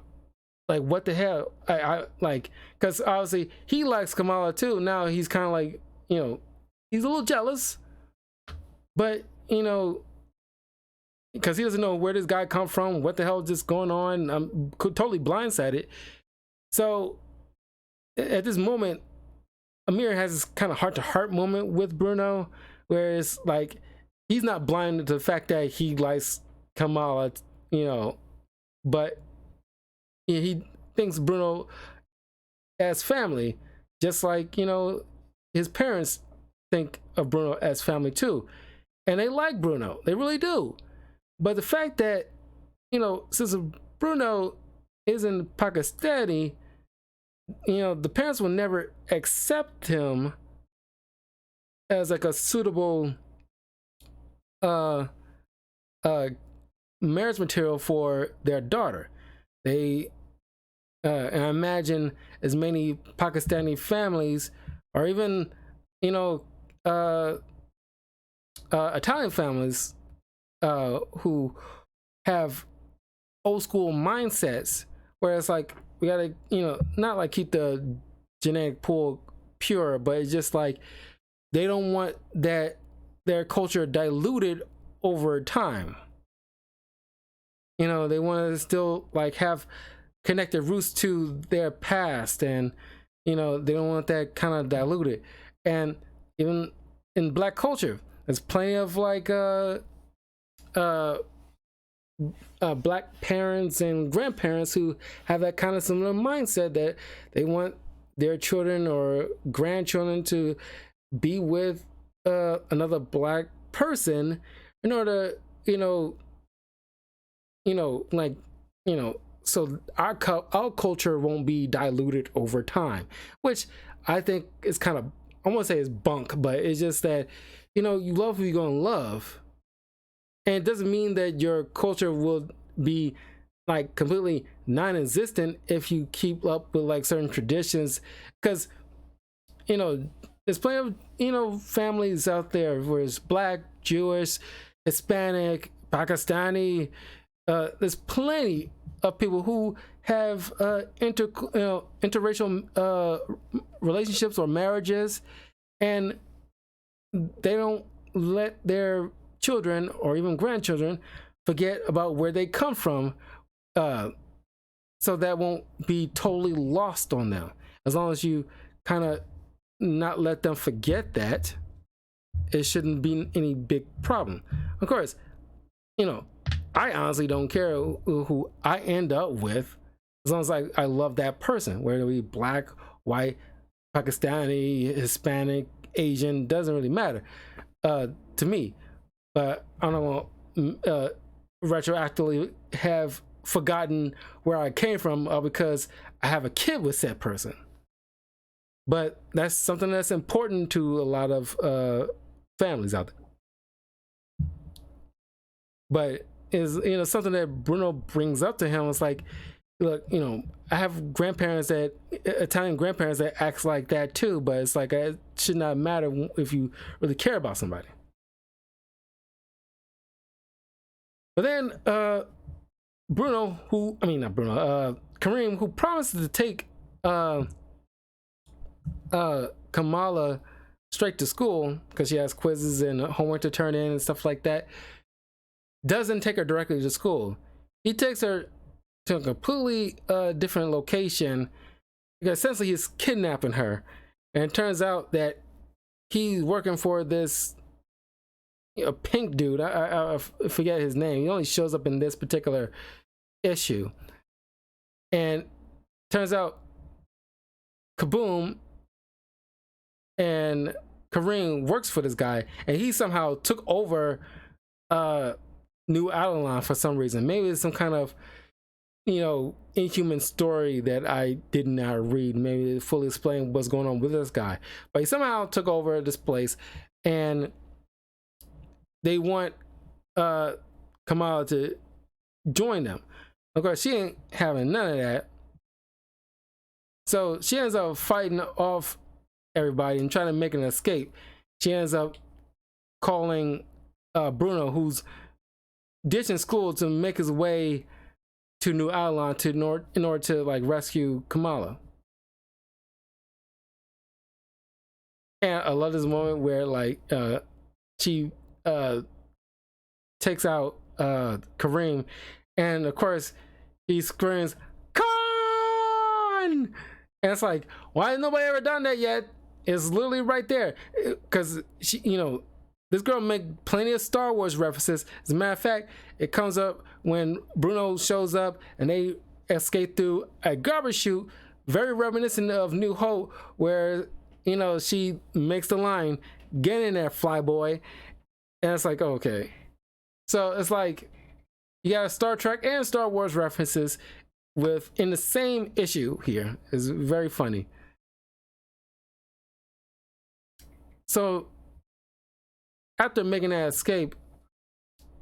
like, what the hell? I like, because obviously he likes Kamala too. Now he's kind of like, he's a little jealous, but because he doesn't know where this guy come from, what the hell is just going on. I'm totally blindsided. So at this moment, Amir has this kind of heart-to-heart moment with Bruno, where it's like he's not blind to the fact that he likes Kamala, but he thinks Bruno as family, just like his parents think of Bruno as family too, and they like Bruno, they really do. But the fact that, since Bruno isn't Pakistani, the parents will never accept him as like a suitable uh marriage material for their daughter. They and I imagine as many Pakistani families, or even Italian families, who have old school mindsets, where it's like we gotta not like keep the genetic pool pure, but it's just like they don't want that their culture diluted over time. They want to still like have connected roots to their past, and they don't want that kind of diluted. And even in Black culture, there's plenty of like Black parents and grandparents who have that kind of similar mindset, that they want their children or grandchildren to be with another Black person in order, so our culture won't be diluted over time, which I think is kind of, I won't say it's bunk, but it's just that, you love who you're gonna love. And it doesn't mean that your culture will be like completely non-existent if you keep up with like certain traditions, because there's plenty of families out there where it's Black, Jewish, Hispanic, Pakistani. There's plenty of people who have interracial relationships or marriages, and they don't let their children or even grandchildren forget about where they come from, so that won't be totally lost on them. As long as you kind of not let them forget that, it shouldn't be any big problem. Of course, I honestly don't care who I end up with, as long as I love that person, whether it be Black, white, Pakistani, Hispanic, Asian, doesn't really matter to me. But I don't want to retroactively have forgotten where I came from because I have a kid with said person. But that's something that's important to a lot of families out there. But is something that Bruno brings up to him. It's like, look, I have grandparents Italian grandparents that acts like that too, but it's like it should not matter if you really care about somebody. But then Kareem, who promised to take Kamala straight to school because she has quizzes and homework to turn in and stuff like that, doesn't take her directly to school. He takes her to a completely different location, because essentially he's kidnapping her. And it turns out that he's working for this pink dude. I forget his name. He only shows up in this particular issue. And turns out Kaboom and Kareem works for this guy, and he somehow took over New Adeline for some reason. Maybe it's some kind of inhuman story that I did not read. Maybe they fully explain what's going on with this guy. But he somehow took over this place, and they want Kamala to join them. Of course, she ain't having none of that. So she ends up fighting off everybody and trying to make an escape. She ends up calling Bruno, who's ditching school to make his way to New Adeline in order to like rescue Kamala. And I love this moment where like she takes out Kareem, and of course he screams "Khan!" And it's like, why has nobody ever done that yet? It's literally right there, because she, this girl make plenty of Star Wars references. As a matter of fact, it comes up when Bruno shows up and they escape through a garbage chute, very reminiscent of New Hope, where she makes the line, "Get in there, flyboy," and it's like, okay. So it's like You got Star Trek and Star Wars references in the same issue here. It's very funny. So after making that escape,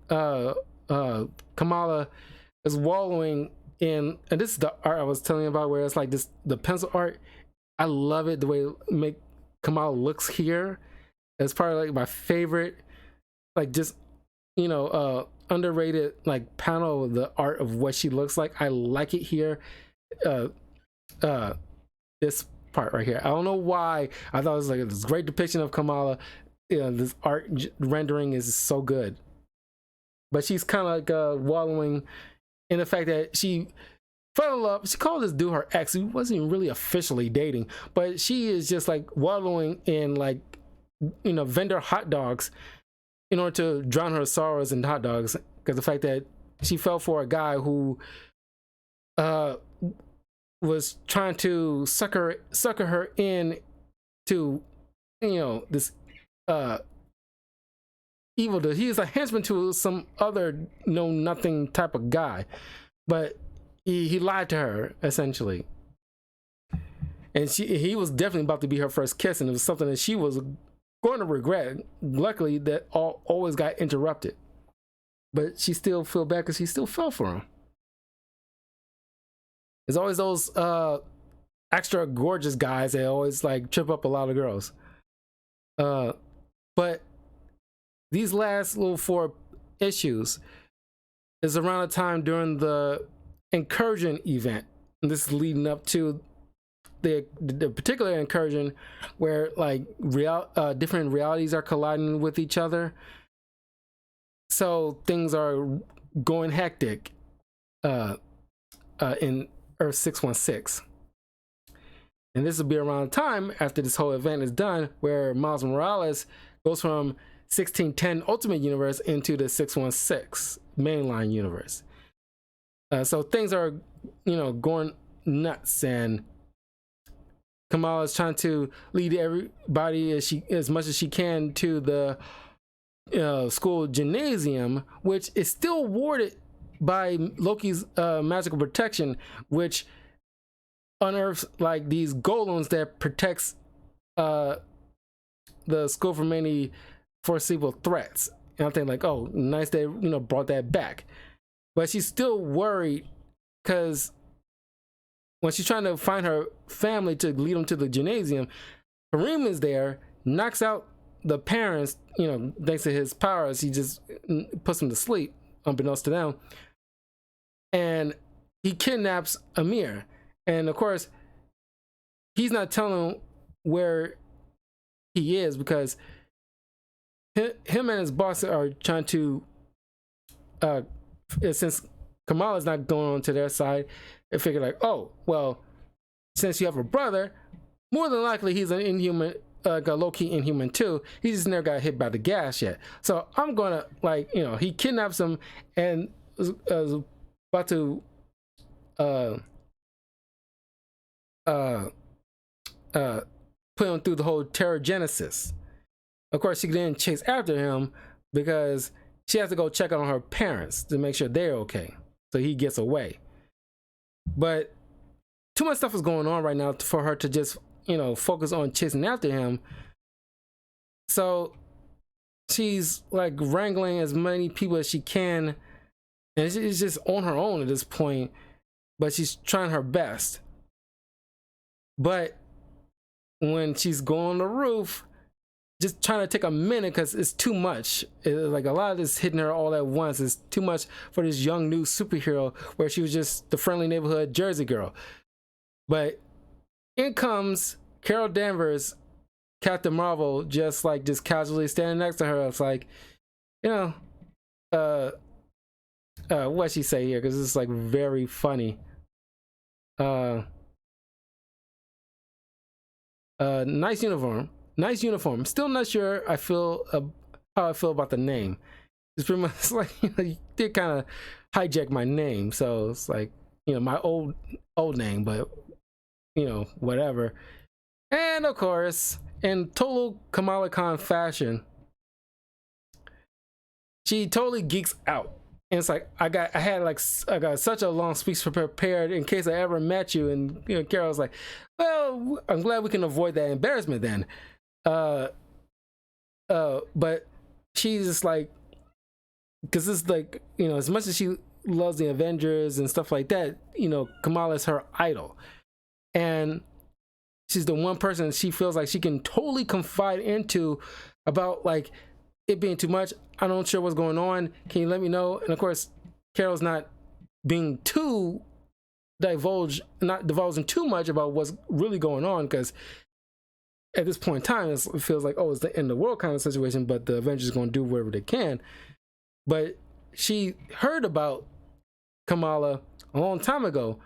Kamala is wallowing in, and this is the art I was telling you about, where it's like this, the pencil art. I love it, the way Kamala looks here. It's probably like my favorite, like just, you know, underrated like panel of the art of what she looks like. I like it here. This part right here, I don't know why I thought it was like this great depiction of Kamala. You know, this art rendering is so good, but she's kind of like wallowing in the fact that she fell in love. She called this dude her ex, who wasn't even really officially dating, but she is just like wallowing in, like, you know, vendor hot dogs in order to drown her sorrows in hot dogs, because the fact that she fell for a guy who was trying to sucker her in to, you know, this evil dude. He's a henchman to some other know nothing type of guy, but he lied to her essentially, and he was definitely about to be her first kiss, and it was something that she was going to regret. Luckily, that always got interrupted, but she still feel bad because she still fell for him. There's always those extra gorgeous guys that always like trip up a lot of girls. But these last little 4 issues is around the time during the incursion event, and this is leading up to the particular incursion where like different realities are colliding with each other, so things are going hectic in Earth 616. And this will be around the time after this whole event is done, where Miles Morales goes from 1610 Ultimate Universe into the 616 mainline universe. So things are, you know, going nuts, and Kamala is trying to lead everybody as much as she can to the school gymnasium, which is still warded by Loki's magical protection, which unearths like these golems that protects the school from any foreseeable threats. And I'm thinking like, oh, nice they, you know, brought that back. But she's still worried because when she's trying to find her family to lead them to the gymnasium, Kareem is there, knocks out the parents, you know, thanks to his powers. He just puts them to sleep, unbeknownst to them. And he kidnaps Amir. And of course, he's not telling where he is because him and his boss are trying to, since Kamala's not going on to their side, they figure like, oh, well, since you have a brother, more than likely he's an inhuman, got low-key inhuman too. He just never got hit by the gas yet. So I'm gonna, like, you know, he kidnaps him and is about to put him through the whole Terrigenesis. Of course, she then chase after him because she has to go check on her parents to make sure they're okay. So he gets away. But too much stuff is going on right now for her to just, you know, focus on chasing after him. So she's like wrangling as many people as she can, and she's just on her own at this point, but she's trying her best. But when she's going on the roof, just trying to take a minute because it's too much. Like a lot of this hitting her all at once is too much for this young new superhero where she was just the friendly neighborhood Jersey girl. But in comes Carol Danvers, Captain Marvel, just casually standing next to her. It's like, you know, what she say here, because it's like very funny. Nice uniform. Nice uniform. Still not sure how I feel about the name. It's pretty much like, you know, you did kind of hijack my name, so it's like, you know, my old name, but you know, whatever. And of course, in total Kamala Khan fashion, she totally geeks out And it's like I got such a long speech prepared in case I ever met you. And Carol's like, well, I'm glad we can avoid that embarrassment then. But she's just like, because it's like, as much as she loves the Avengers and stuff like that, Kamala is her idol, and she's the one person she feels like she can totally confide into about like it being too much. I'm not sure what's going on. Can you let me know? And of course, Carol's not being too not divulging too much about what's really going on, because at this point in time, it feels like, oh, it's the end of the world kind of situation, but the Avengers are going to do whatever they can. But she heard about Kamala a long time ago.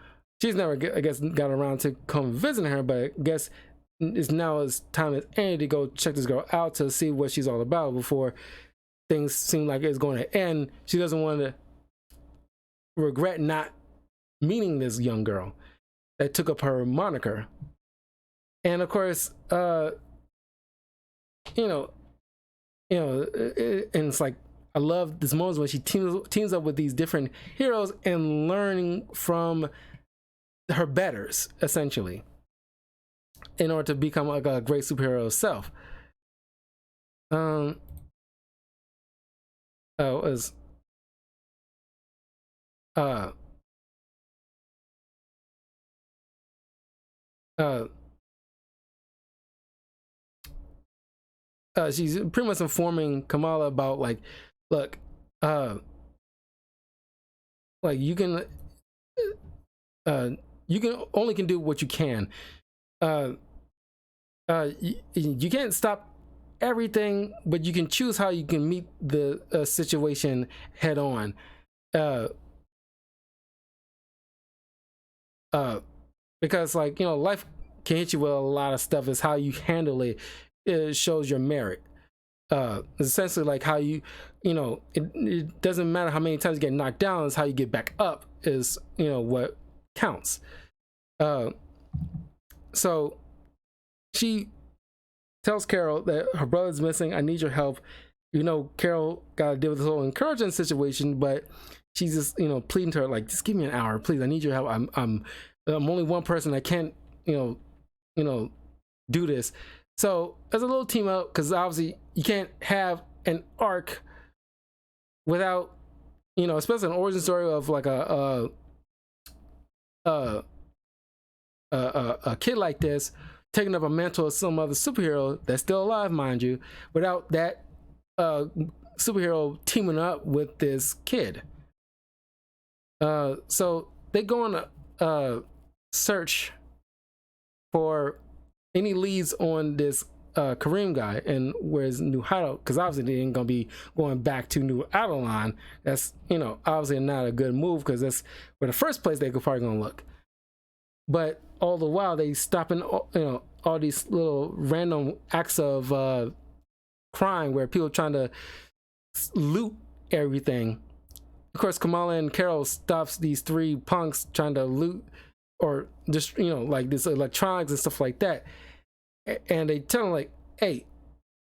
She's never, I guess, got around to come visiting her, but I guess it's now as time as any to go check this girl out to see what she's all about before things seem like it's going to end. She doesn't want to regret not meeting this young girl that took up her moniker. And of course, and it's like, I love this moment when she teams up with these different heroes and learning from her betters, essentially, in order to become like a great superhero herself. She's pretty much informing Kamala about like, look, like you can only can do what you can. You can't stop everything, but you can choose how you can meet the situation head on. Because like, life can hit you with a lot of stuff. It's how you handle it. It shows your merit. It's essentially like how it doesn't matter how many times you get knocked down, it's how you get back up is what counts. So she tells Carol that her brother's missing. I need your help. Carol got to deal with this whole encouraging situation, but she's just pleading to her like, just give me an hour, please. I need your help. I'm only one person. I can't do this. So there's a little team up, because obviously you can't have an arc without, especially an origin story of like a kid like this taking up a mantle of some other superhero that's still alive, mind you, without that superhero teaming up with this kid. So they go on a search for any leads on this Kareem guy and where his new hideout, because obviously they ain't gonna be going back to New Adeline. That's obviously not a good move, because that's where the first place they could probably gonna look. But all the while they stopping all these little random acts of crime where people trying to loot everything. Of course, Kamala and Carol stops these three punks trying to loot or just like this electronics and stuff like that, and they tell them like, hey,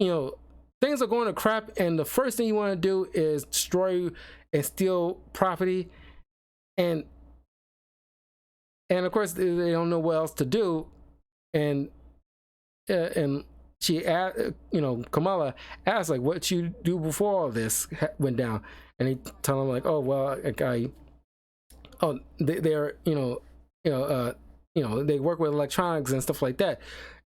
things are going to crap, and the first thing you want to do is destroy and steal property, and of course they don't know what else to do, and she Kamala asked like, what you do before all this went down, and they tell them like, oh well, they're they work with electronics and stuff like that.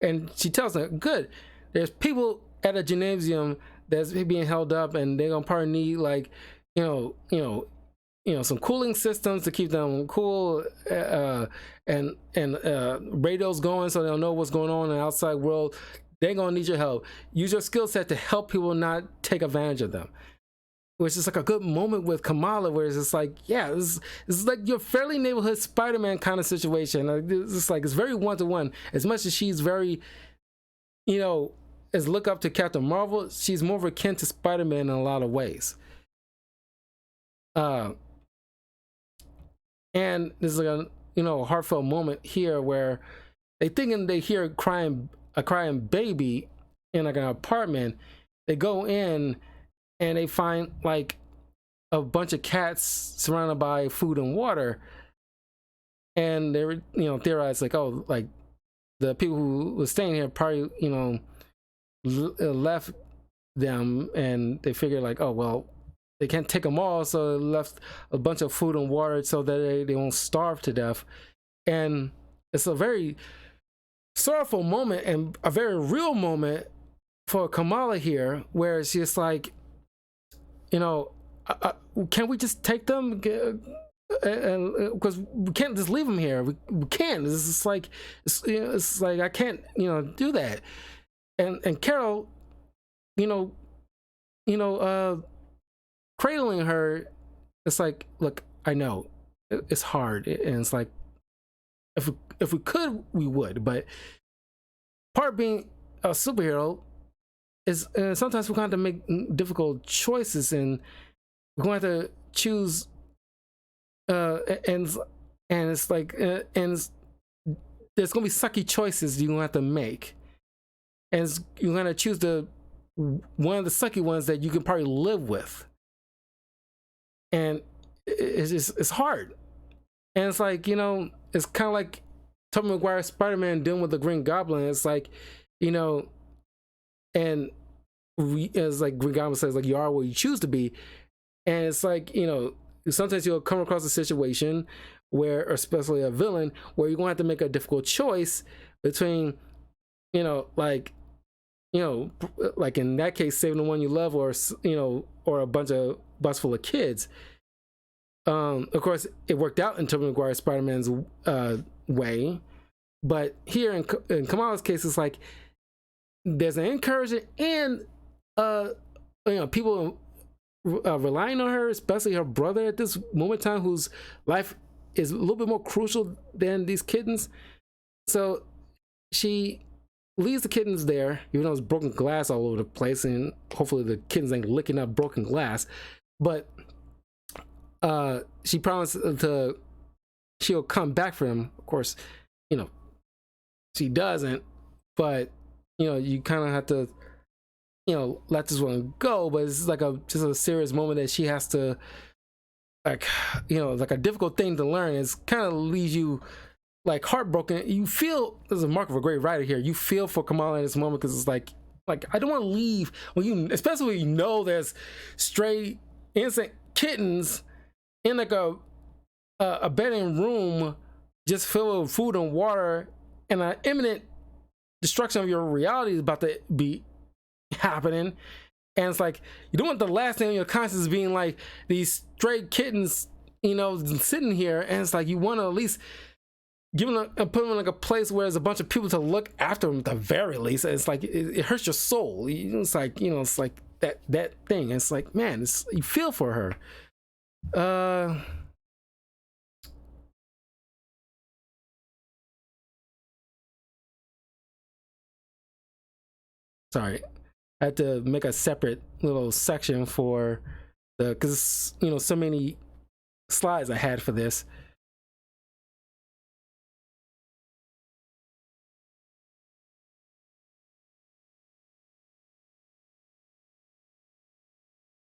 And she tells them, good, there's people at a gymnasium that's being held up, and they're gonna probably need like some cooling systems to keep them cool, and radios going so they'll know what's going on in the outside world. They're gonna need your help. Use your skill set to help people not take advantage of them. Which is like a good moment with Kamala, where it's just like, yeah, this is like your Fairly Neighborhood Spider-Man kind of situation. It's very one-to-one. As much as she's very, as look up to Captain Marvel, she's more akin to Spider-Man in a lot of ways. And there's like a heartfelt moment here where they thinking they hear a crying baby in like an apartment. They go in and they find like a bunch of cats surrounded by food and water, and they were, you know, theorized like, oh, like the people who were staying here probably, you know, left them, and they figured like, oh well, they can't take them all, so they left a bunch of food and water so that they won't starve to death. And it's a very sorrowful moment and a very real moment for Kamala here, where it's just like, you know, can we just take them? And because we can't just leave them here. We can't. It's just like, you know, it's like I can't, you know, do that. And Carol, you know, cradling her, it's like, look, I know it's hard, and it's like, if we could, we would, but part of being a superhero is sometimes we're going to make difficult choices, and we're going to have to choose, and it's like, and there's going to be sucky choices you're going to have to make, and you're going to choose one of the sucky ones that you can probably live with, and it's hard. And it's like, you know, it's kind of like Tobey Maguire's Spider-Man dealing with the Green Goblin. It's like, you know, and as like Green Goblin says, like, you are what you choose to be. And it's like, you know, sometimes you'll come across a situation where, especially a villain, where you're going to have to make a difficult choice between, you know, like in that case, saving the one you love, or, you know, or a bus full of kids. Of course, it worked out in Tobey Maguire's Spider-Man's way, but here in Kamala's case, it's like there's an encouragement and you know, people relying on her, especially her brother at this moment in time, whose life is a little bit more crucial than these kittens. So she leaves the kittens there, even though there's broken glass all over the place, and hopefully the kittens ain't licking up broken glass. But she promised she'll come back for them. Of course, you know, she doesn't, but you know, you kind of have to, you know, let this one go. But it's like just a serious moment that she has to, like, you know, like a difficult thing to learn. It's kind of leaves you like heartbroken. You feel, there's a mark of a great writer here, you feel for Kamala in this moment, because it's like I don't want to leave when you, especially when you know there's stray innocent kittens in like a abandoned room just filled with food and water, and an imminent destruction of your reality is about to be happening. And it's like, you don't want the last thing on your conscience being like these stray kittens, you know, sitting here. And it's like, you want to at least give them put them in like a place where there's a bunch of people to look after them at the very least. It's like it hurts your soul. It's like, you know, it's like that thing. It's like, man, you feel for her. Sorry, I had to make a separate little section for because, you know, so many slides I had for this.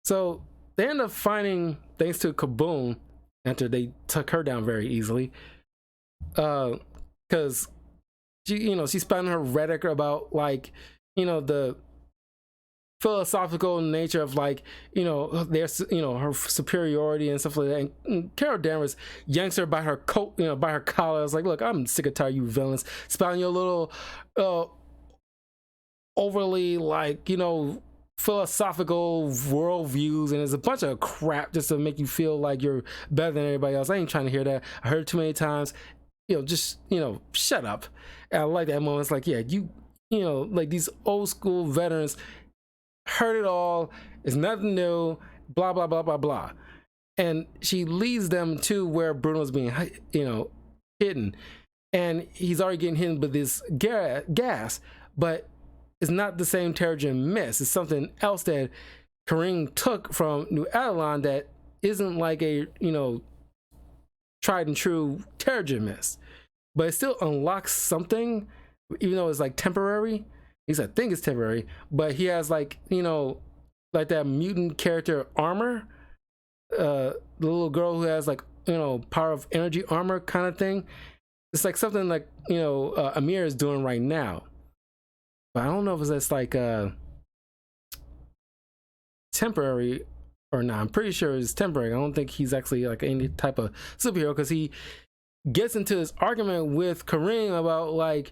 So they end up finding, thanks to Kaboom, after they took her down very easily, because she, you know, she's spouting her rhetoric about, like, you know, the philosophical nature of, like, you know, there's, you know, her superiority and stuff like that. And Carol Danvers yanks her by her coat, you know, by her collar. I was like, look, I'm sick of tired of you villains spouting your little overly, like, you know, philosophical worldviews, and there's a bunch of crap just to make you feel like you're better than everybody else. I ain't trying to hear that. I heard it too many times. You know, just, you know, shut up. And I like that moment. It's like, yeah, you know, like these old school veterans heard it all. It's nothing new. Blah blah blah blah blah. And she leads them to where Bruno's being, you know, hidden, and he's already getting hit with this gas, but it's not the same Terrigen Mist. It's something else that Kareem took from New Avalon that isn't like a, you know, tried and true Terrigen Mist, but it still unlocks something, even though it's like temporary. At least I think it's temporary, but he has, like, you know, like that mutant character armor, the little girl who has like, you know, power of energy armor kind of thing. It's like something like, you know, Amir is doing right now. But I don't know if it's like temporary or not. I'm pretty sure it's temporary. I don't think he's actually like any type of superhero, because he gets into this argument with Kareem about like,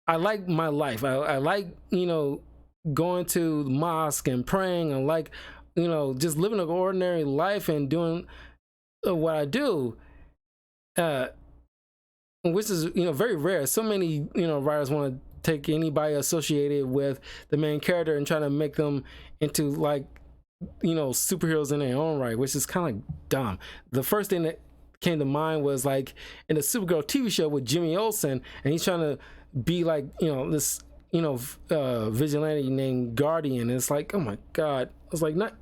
I like my life. I like, you know, going to the mosque and praying, and like, you know, just living an ordinary life and doing what I do, which is, you know, very rare. So many, you know, writers want to take anybody associated with the main character and try to make them into like, you know, superheroes in their own right, which is kind of like dumb. The first thing that came to mind was like in the Supergirl TV show with Jimmy Olsen, and he's trying to be like, you know, this, you know, vigilante named Guardian. And it's like, oh my god, it's like, not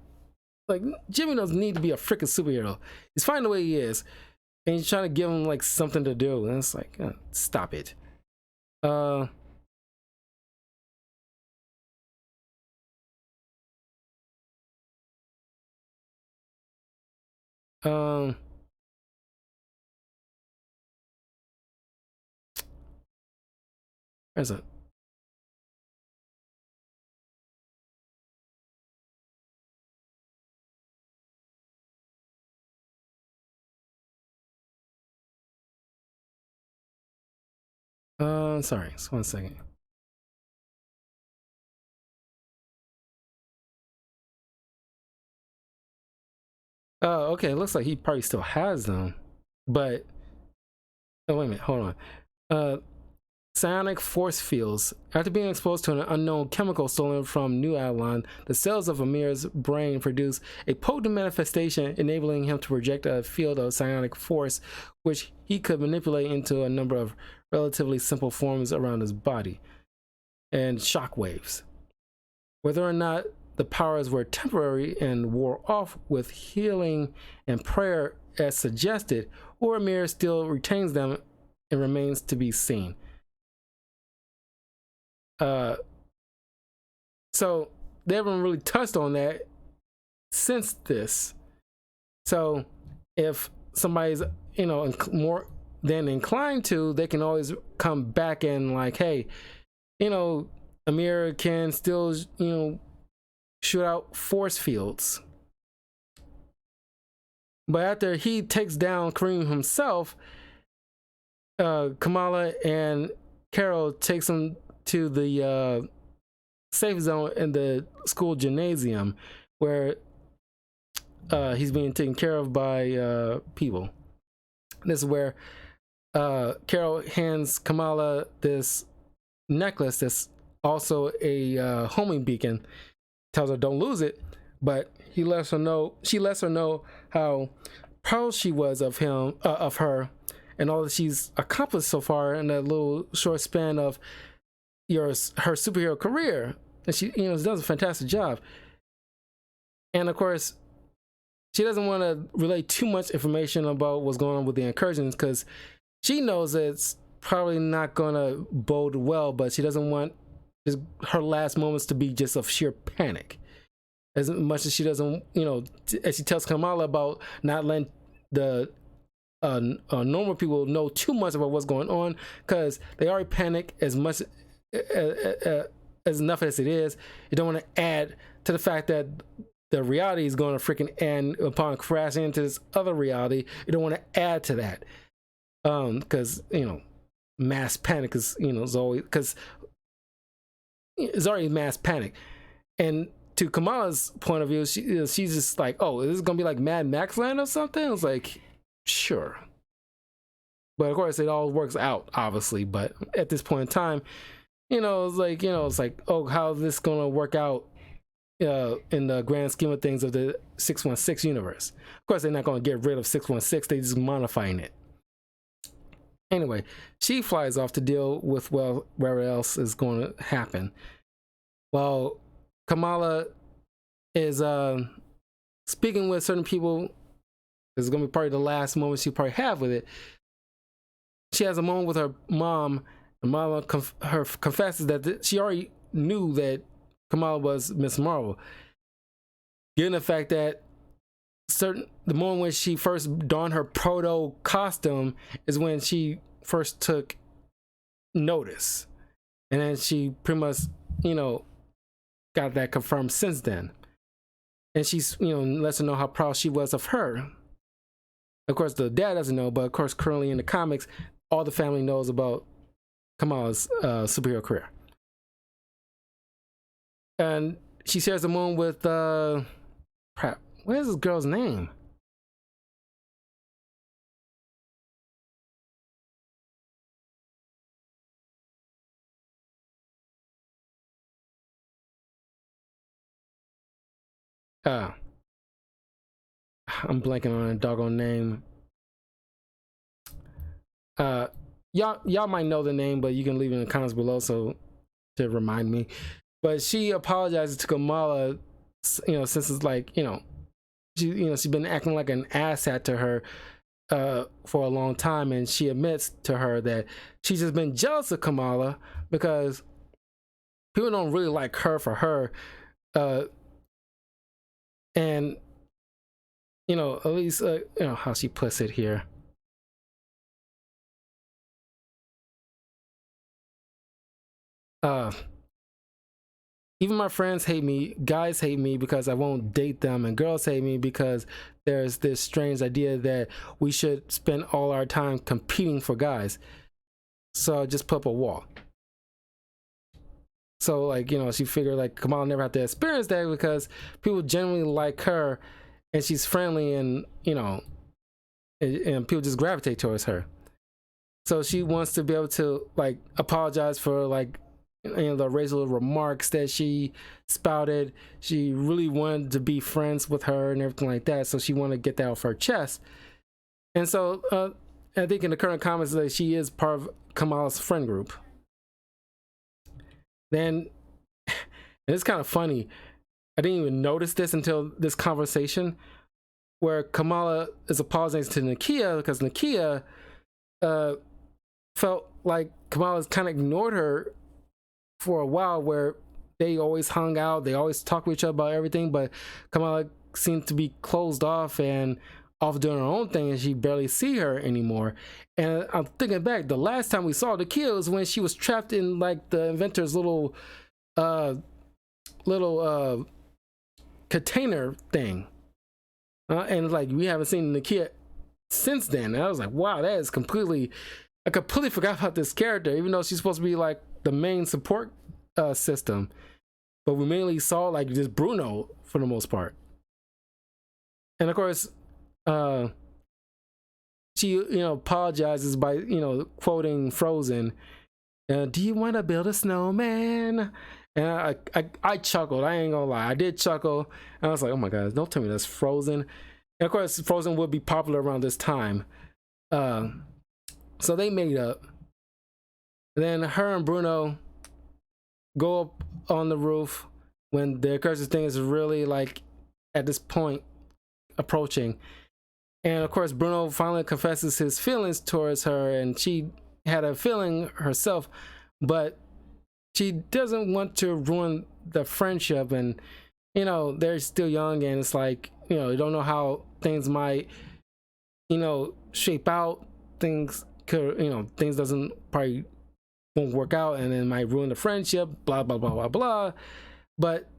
like Jimmy doesn't need to be a freaking superhero. He's fine the way he is, and he's trying to give him like something to do, and it's like, stop it. Um Where's it? Sorry, just 1 second. Okay, it looks like he probably still has them, but oh wait a minute, hold on. Psionic force fields. After being exposed to an unknown chemical stolen from New Avalon, the cells of Amir's brain produce a potent manifestation, enabling him to project a field of psionic force, which he could manipulate into a number of relatively simple forms around his body, and shockwaves. Whether or not the powers were temporary and wore off with healing and prayer as suggested, or Amir still retains them, and remains to be seen. So they haven't really touched on that since this. So if somebody's, you know, more than inclined to, they can always come back and like, hey, you know, Amir can still, you know, shoot out force fields. But after he takes down Kareem himself, Kamala and Carol takes him to the safe zone in the school gymnasium, where he's being taken care of by people. This is where Carol hands Kamala this necklace that's also a homing beacon. Tells her don't lose it, but she lets her know how proud she was of him, of her, and all that she's accomplished so far in that little short span of her superhero career. And she, you know, does a fantastic job. And of course, she doesn't want to relay too much information about what's going on with the incursions, because she knows it's probably not going to bode well, but she doesn't want her last moments to be just of sheer panic. As much as she doesn't, you know, as she tells Kamala about not letting the normal people know too much about what's going on, because they already panic as much as enough as it is. You don't want to add to the fact that the reality is going to freaking end upon crashing into this other reality. You don't want to add to that, because you know, mass panic is, you know, is always, because it's already mass panic. And to Kamala's point of view, she's just like, oh, is this gonna be like Mad Max Land or something? It's like, sure. But of course, it all works out, obviously. But at this point in time, you know, it's like, oh, how is this gonna work out in the grand scheme of things of the 616 universe? Of course, they're not gonna get rid of 616; they just modifying it. Anyway, she flies off to deal with whatever else is going to happen, while Kamala is speaking with certain people. This is going to be probably the last moment she'll probably have with it. She has a moment with her mom, and Mama confesses that she already knew that Kamala was Miss Marvel, given the fact that the moment when she first donned her proto costume is when she first took notice, and then she pretty much, got that confirmed since then. And she's, lets her know how proud she was of her. Of course, the dad doesn't know, but of course, currently in the comics, all the family knows about Kamala's superhero career. And she shares the moon with crap. What is this girl's name? Uh, I'm blanking on a doggone name. Y'all might know the name, but you can leave it in the comments below so to remind me. But she apologizes to Kamala, since it's like, she's been acting like an asshat to her for a long time, and she admits to her that she's just been jealous of Kamala because people don't really like her for her, and at least how she puts it here. Even my friends hate me, guys hate me because I won't date them, and girls hate me because there's this strange idea that we should spend all our time competing for guys. So I just put up a wall. So like, she figured like Kamala never have to experience that because people generally like her and she's friendly, and and people just gravitate towards her. So she wants to be able to like apologize for like the racial remarks that she spouted. She really wanted to be friends with her and everything like that, so she wanted to get that off her chest. And so I think in the current comments that she is part of Kamala's friend group. Then it's kind of funny, I didn't even notice this until this conversation where Kamala is apologizing to Nakia because Nakia felt like Kamala's kind of ignored her for a while, where they always hung out, they always talked with each other about everything, but Kamala seemed to be closed off and off doing her own thing, and she barely see her anymore. And I'm thinking back, the last time we saw Nakia was when she was trapped in like the inventor's little container thing, and like we haven't seen Nakia since then. And I was like, wow, that is I completely forgot about this character, even though she's supposed to be like the main support system, but we mainly saw like just Bruno for the most part. And of course, she apologizes by quoting Frozen, "Do you want to build a snowman?" And I chuckled. I ain't gonna lie, I did chuckle. And I was like, oh my god, don't tell me that's Frozen. And of course, Frozen would be popular around this time, so they made up. And then her and Bruno go up on the roof when the accursed thing is really like at this point approaching. And of course, Bruno finally confesses his feelings towards her, and she had a feeling herself, but she doesn't want to ruin the friendship. And they're still young, and it's like you don't know how things might shape out. Things could things doesn't probably won't work out, and then might ruin the friendship, blah blah blah blah blah. But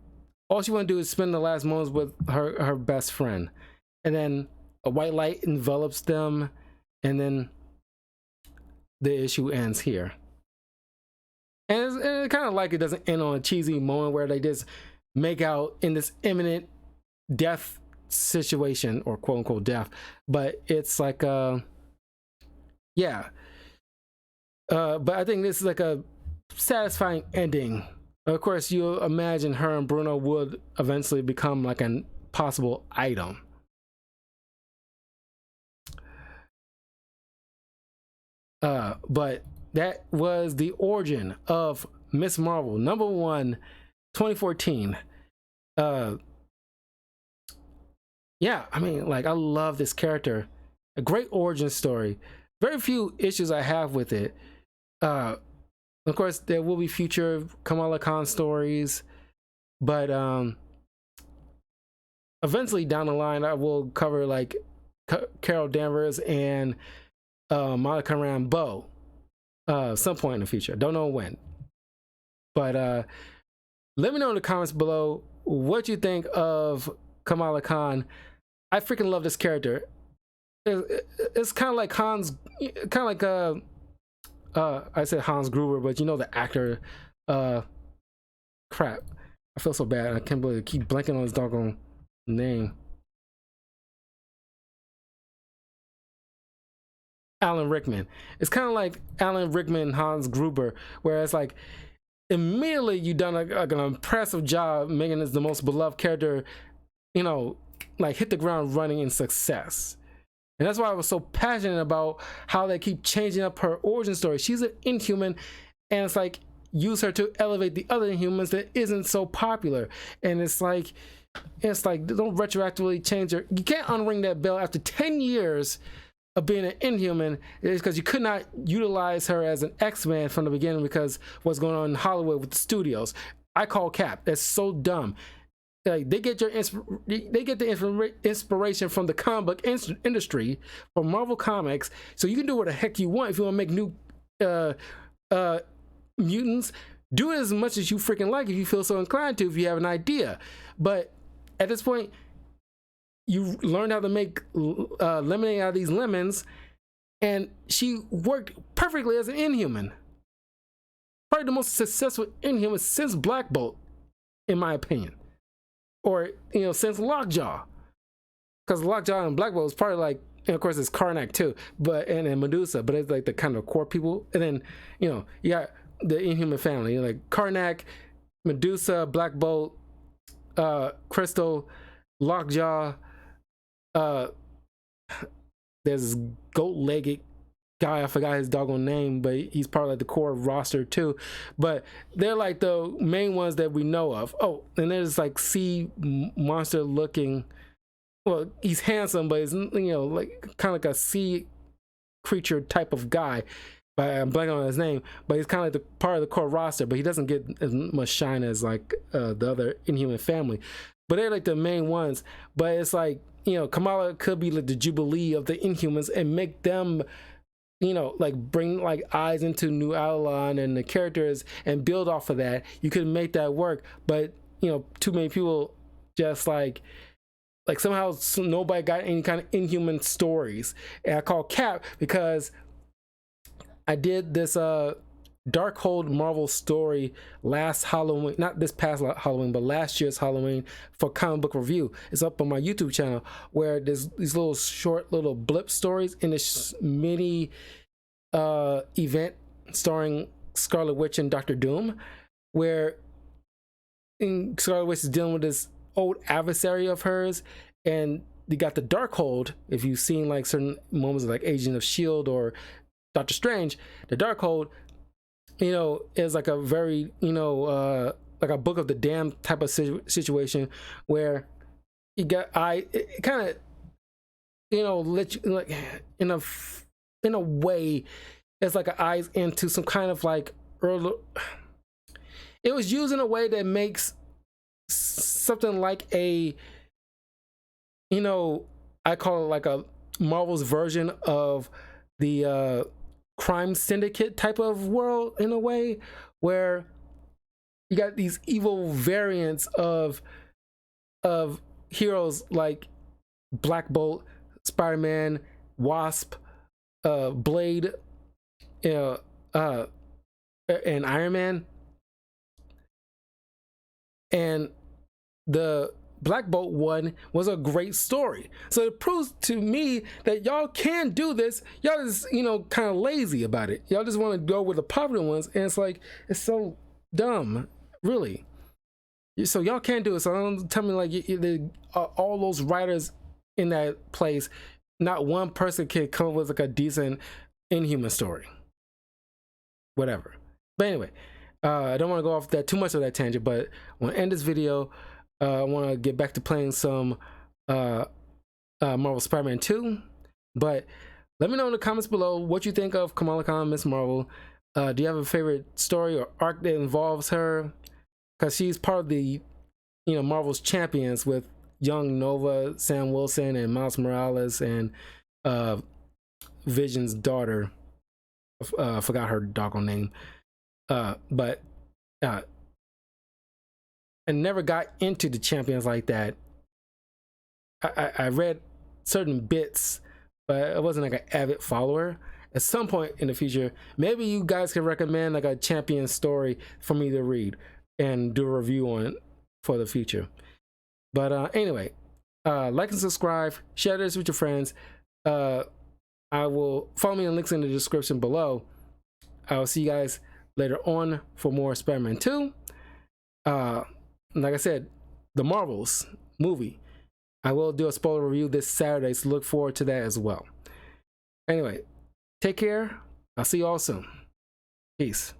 all she want to do is spend the last moments with her best friend, and then a white light envelops them, and then the issue ends here. And it's kind of like it doesn't end on a cheesy moment where they just make out in this imminent death situation, or quote unquote death, but it's like yeah. But I think this is like a satisfying ending. Of course, you imagine her and Bruno would eventually become like a possible item. But that was the origin of Miss Marvel #1 2014. Yeah, I mean, like, I love this character. A great origin story. Very few issues I have with it. Of course, there will be future Kamala Khan stories, but eventually down the line I will cover like Carol Danvers and Monica Rambeau some point in the future. Don't know when, but let me know in the comments below what you think of Kamala Khan. I freaking love this character. It's kind of like Hans, kind of like I said Hans Gruber, but you know the actor. Crap, I feel so bad. I can't believe I keep blanking on his doggone name. Alan Rickman. It's kind of like Alan Rickman, Hans Gruber, where it's like immediately you done like an impressive job making this the most beloved character, you know, like hit the ground running in success. And that's why I was so passionate about how they keep changing up her origin story. She's an Inhuman, and it's like use her to elevate the other Inhumans that isn't so popular. And it's like don't retroactively change her. You can't unring that bell after 10 years of being an Inhuman. It's because you could not utilize her as an X-Man from the beginning because what's going on in Hollywood with the studios. I call cap. That's so dumb. Like they get the inspiration from the comic book industry, from Marvel Comics. So you can do what the heck you want if you want to make new mutants. Do it as much as you freaking like if you feel so inclined to, if you have an idea. But at this point, you learned how to make lemonade out of these lemons, and she worked perfectly as an Inhuman. Probably the most successful Inhuman since Black Bolt, in my opinion. Or, you know, since Lockjaw. Because Lockjaw and Black Bolt is probably like, and of course it's Karnak too, but and Medusa, but it's like the kind of core people. And then, you know, you got the Inhuman family, you know, like Karnak, Medusa, Black Bolt, Crystal, Lockjaw, there's this goat-legged guy, I forgot his doggone name, but he's part of like the core roster too. But they're like the main ones that we know of. Oh, and there's like sea monster looking, well, he's handsome, but he's, you know, like kind of like a sea creature type of guy. But I'm blanking on his name, but he's kind of like the part of the core roster, but he doesn't get as much shine as like the other Inhuman family. But they're like the main ones. But it's like, you know, Kamala could be like the Jubilee of the Inhumans and make them, you know, like bring like eyes into New Avalon and the characters and build off of that. You could make that work, but you know, too many people just like somehow nobody got any kind of Inhuman stories. And I call cap because I did this Darkhold Marvel story last Halloween, not this past Halloween, but last year's Halloween for Comic Book Review. It's up on my YouTube channel, where there's these little short little blip stories in this mini event starring Scarlet Witch and Doctor Doom, where Scarlet Witch is dealing with this old adversary of hers, and you got the Darkhold. If you've seen like certain moments of like Agent of S.H.I.E.L.D. or Doctor Strange, the Darkhold, you know, is like a very, you know, like a Book of the Damned type of situation where you got it kind of, you know, let you like in a way, it's like an eyes into some kind of like early. It was used in a way that makes something like a, you know, I call it like a Marvel's version of the crime syndicate type of world, in a way where you got these evil variants of heroes like Black Bolt, Spider-Man, Wasp, Blade, and Iron Man. And the Black Bolt one was a great story. So it proves to me that y'all can do this. Y'all just, you know, kind of lazy about it. Y'all just want to go with the popular ones, and it's like, it's so dumb, really. So y'all can't do it. So don't tell me like all those writers in that place, not one person can come up with like a decent Inhuman story. Whatever. But anyway, I don't want to go off that too much of that tangent, but I want to end this video. I want to get back to playing some Marvel Spider-Man 2, but let me know in the comments below what you think of Kamala Khan, Miss Marvel. Do you have a favorite story or arc that involves her? Because she's part of the, you know, Marvel's champions with young Nova, Sam Wilson, and Miles Morales, and Vision's daughter. Forgot her doggone name. But I never got into the Champions like that. I read certain bits, but I wasn't like an avid follower. At some point in the future, maybe you guys can recommend like a Champion story for me to read and do a review on for the future. But anyway, like and subscribe, share this with your friends. I will follow me on links in the description below. I will see you guys later on for more Spider-Man 2. Like I said, the Marvels movie. I will do a spoiler review this Saturday, so look forward to that as well. Anyway, take care. I'll see you all soon. Peace.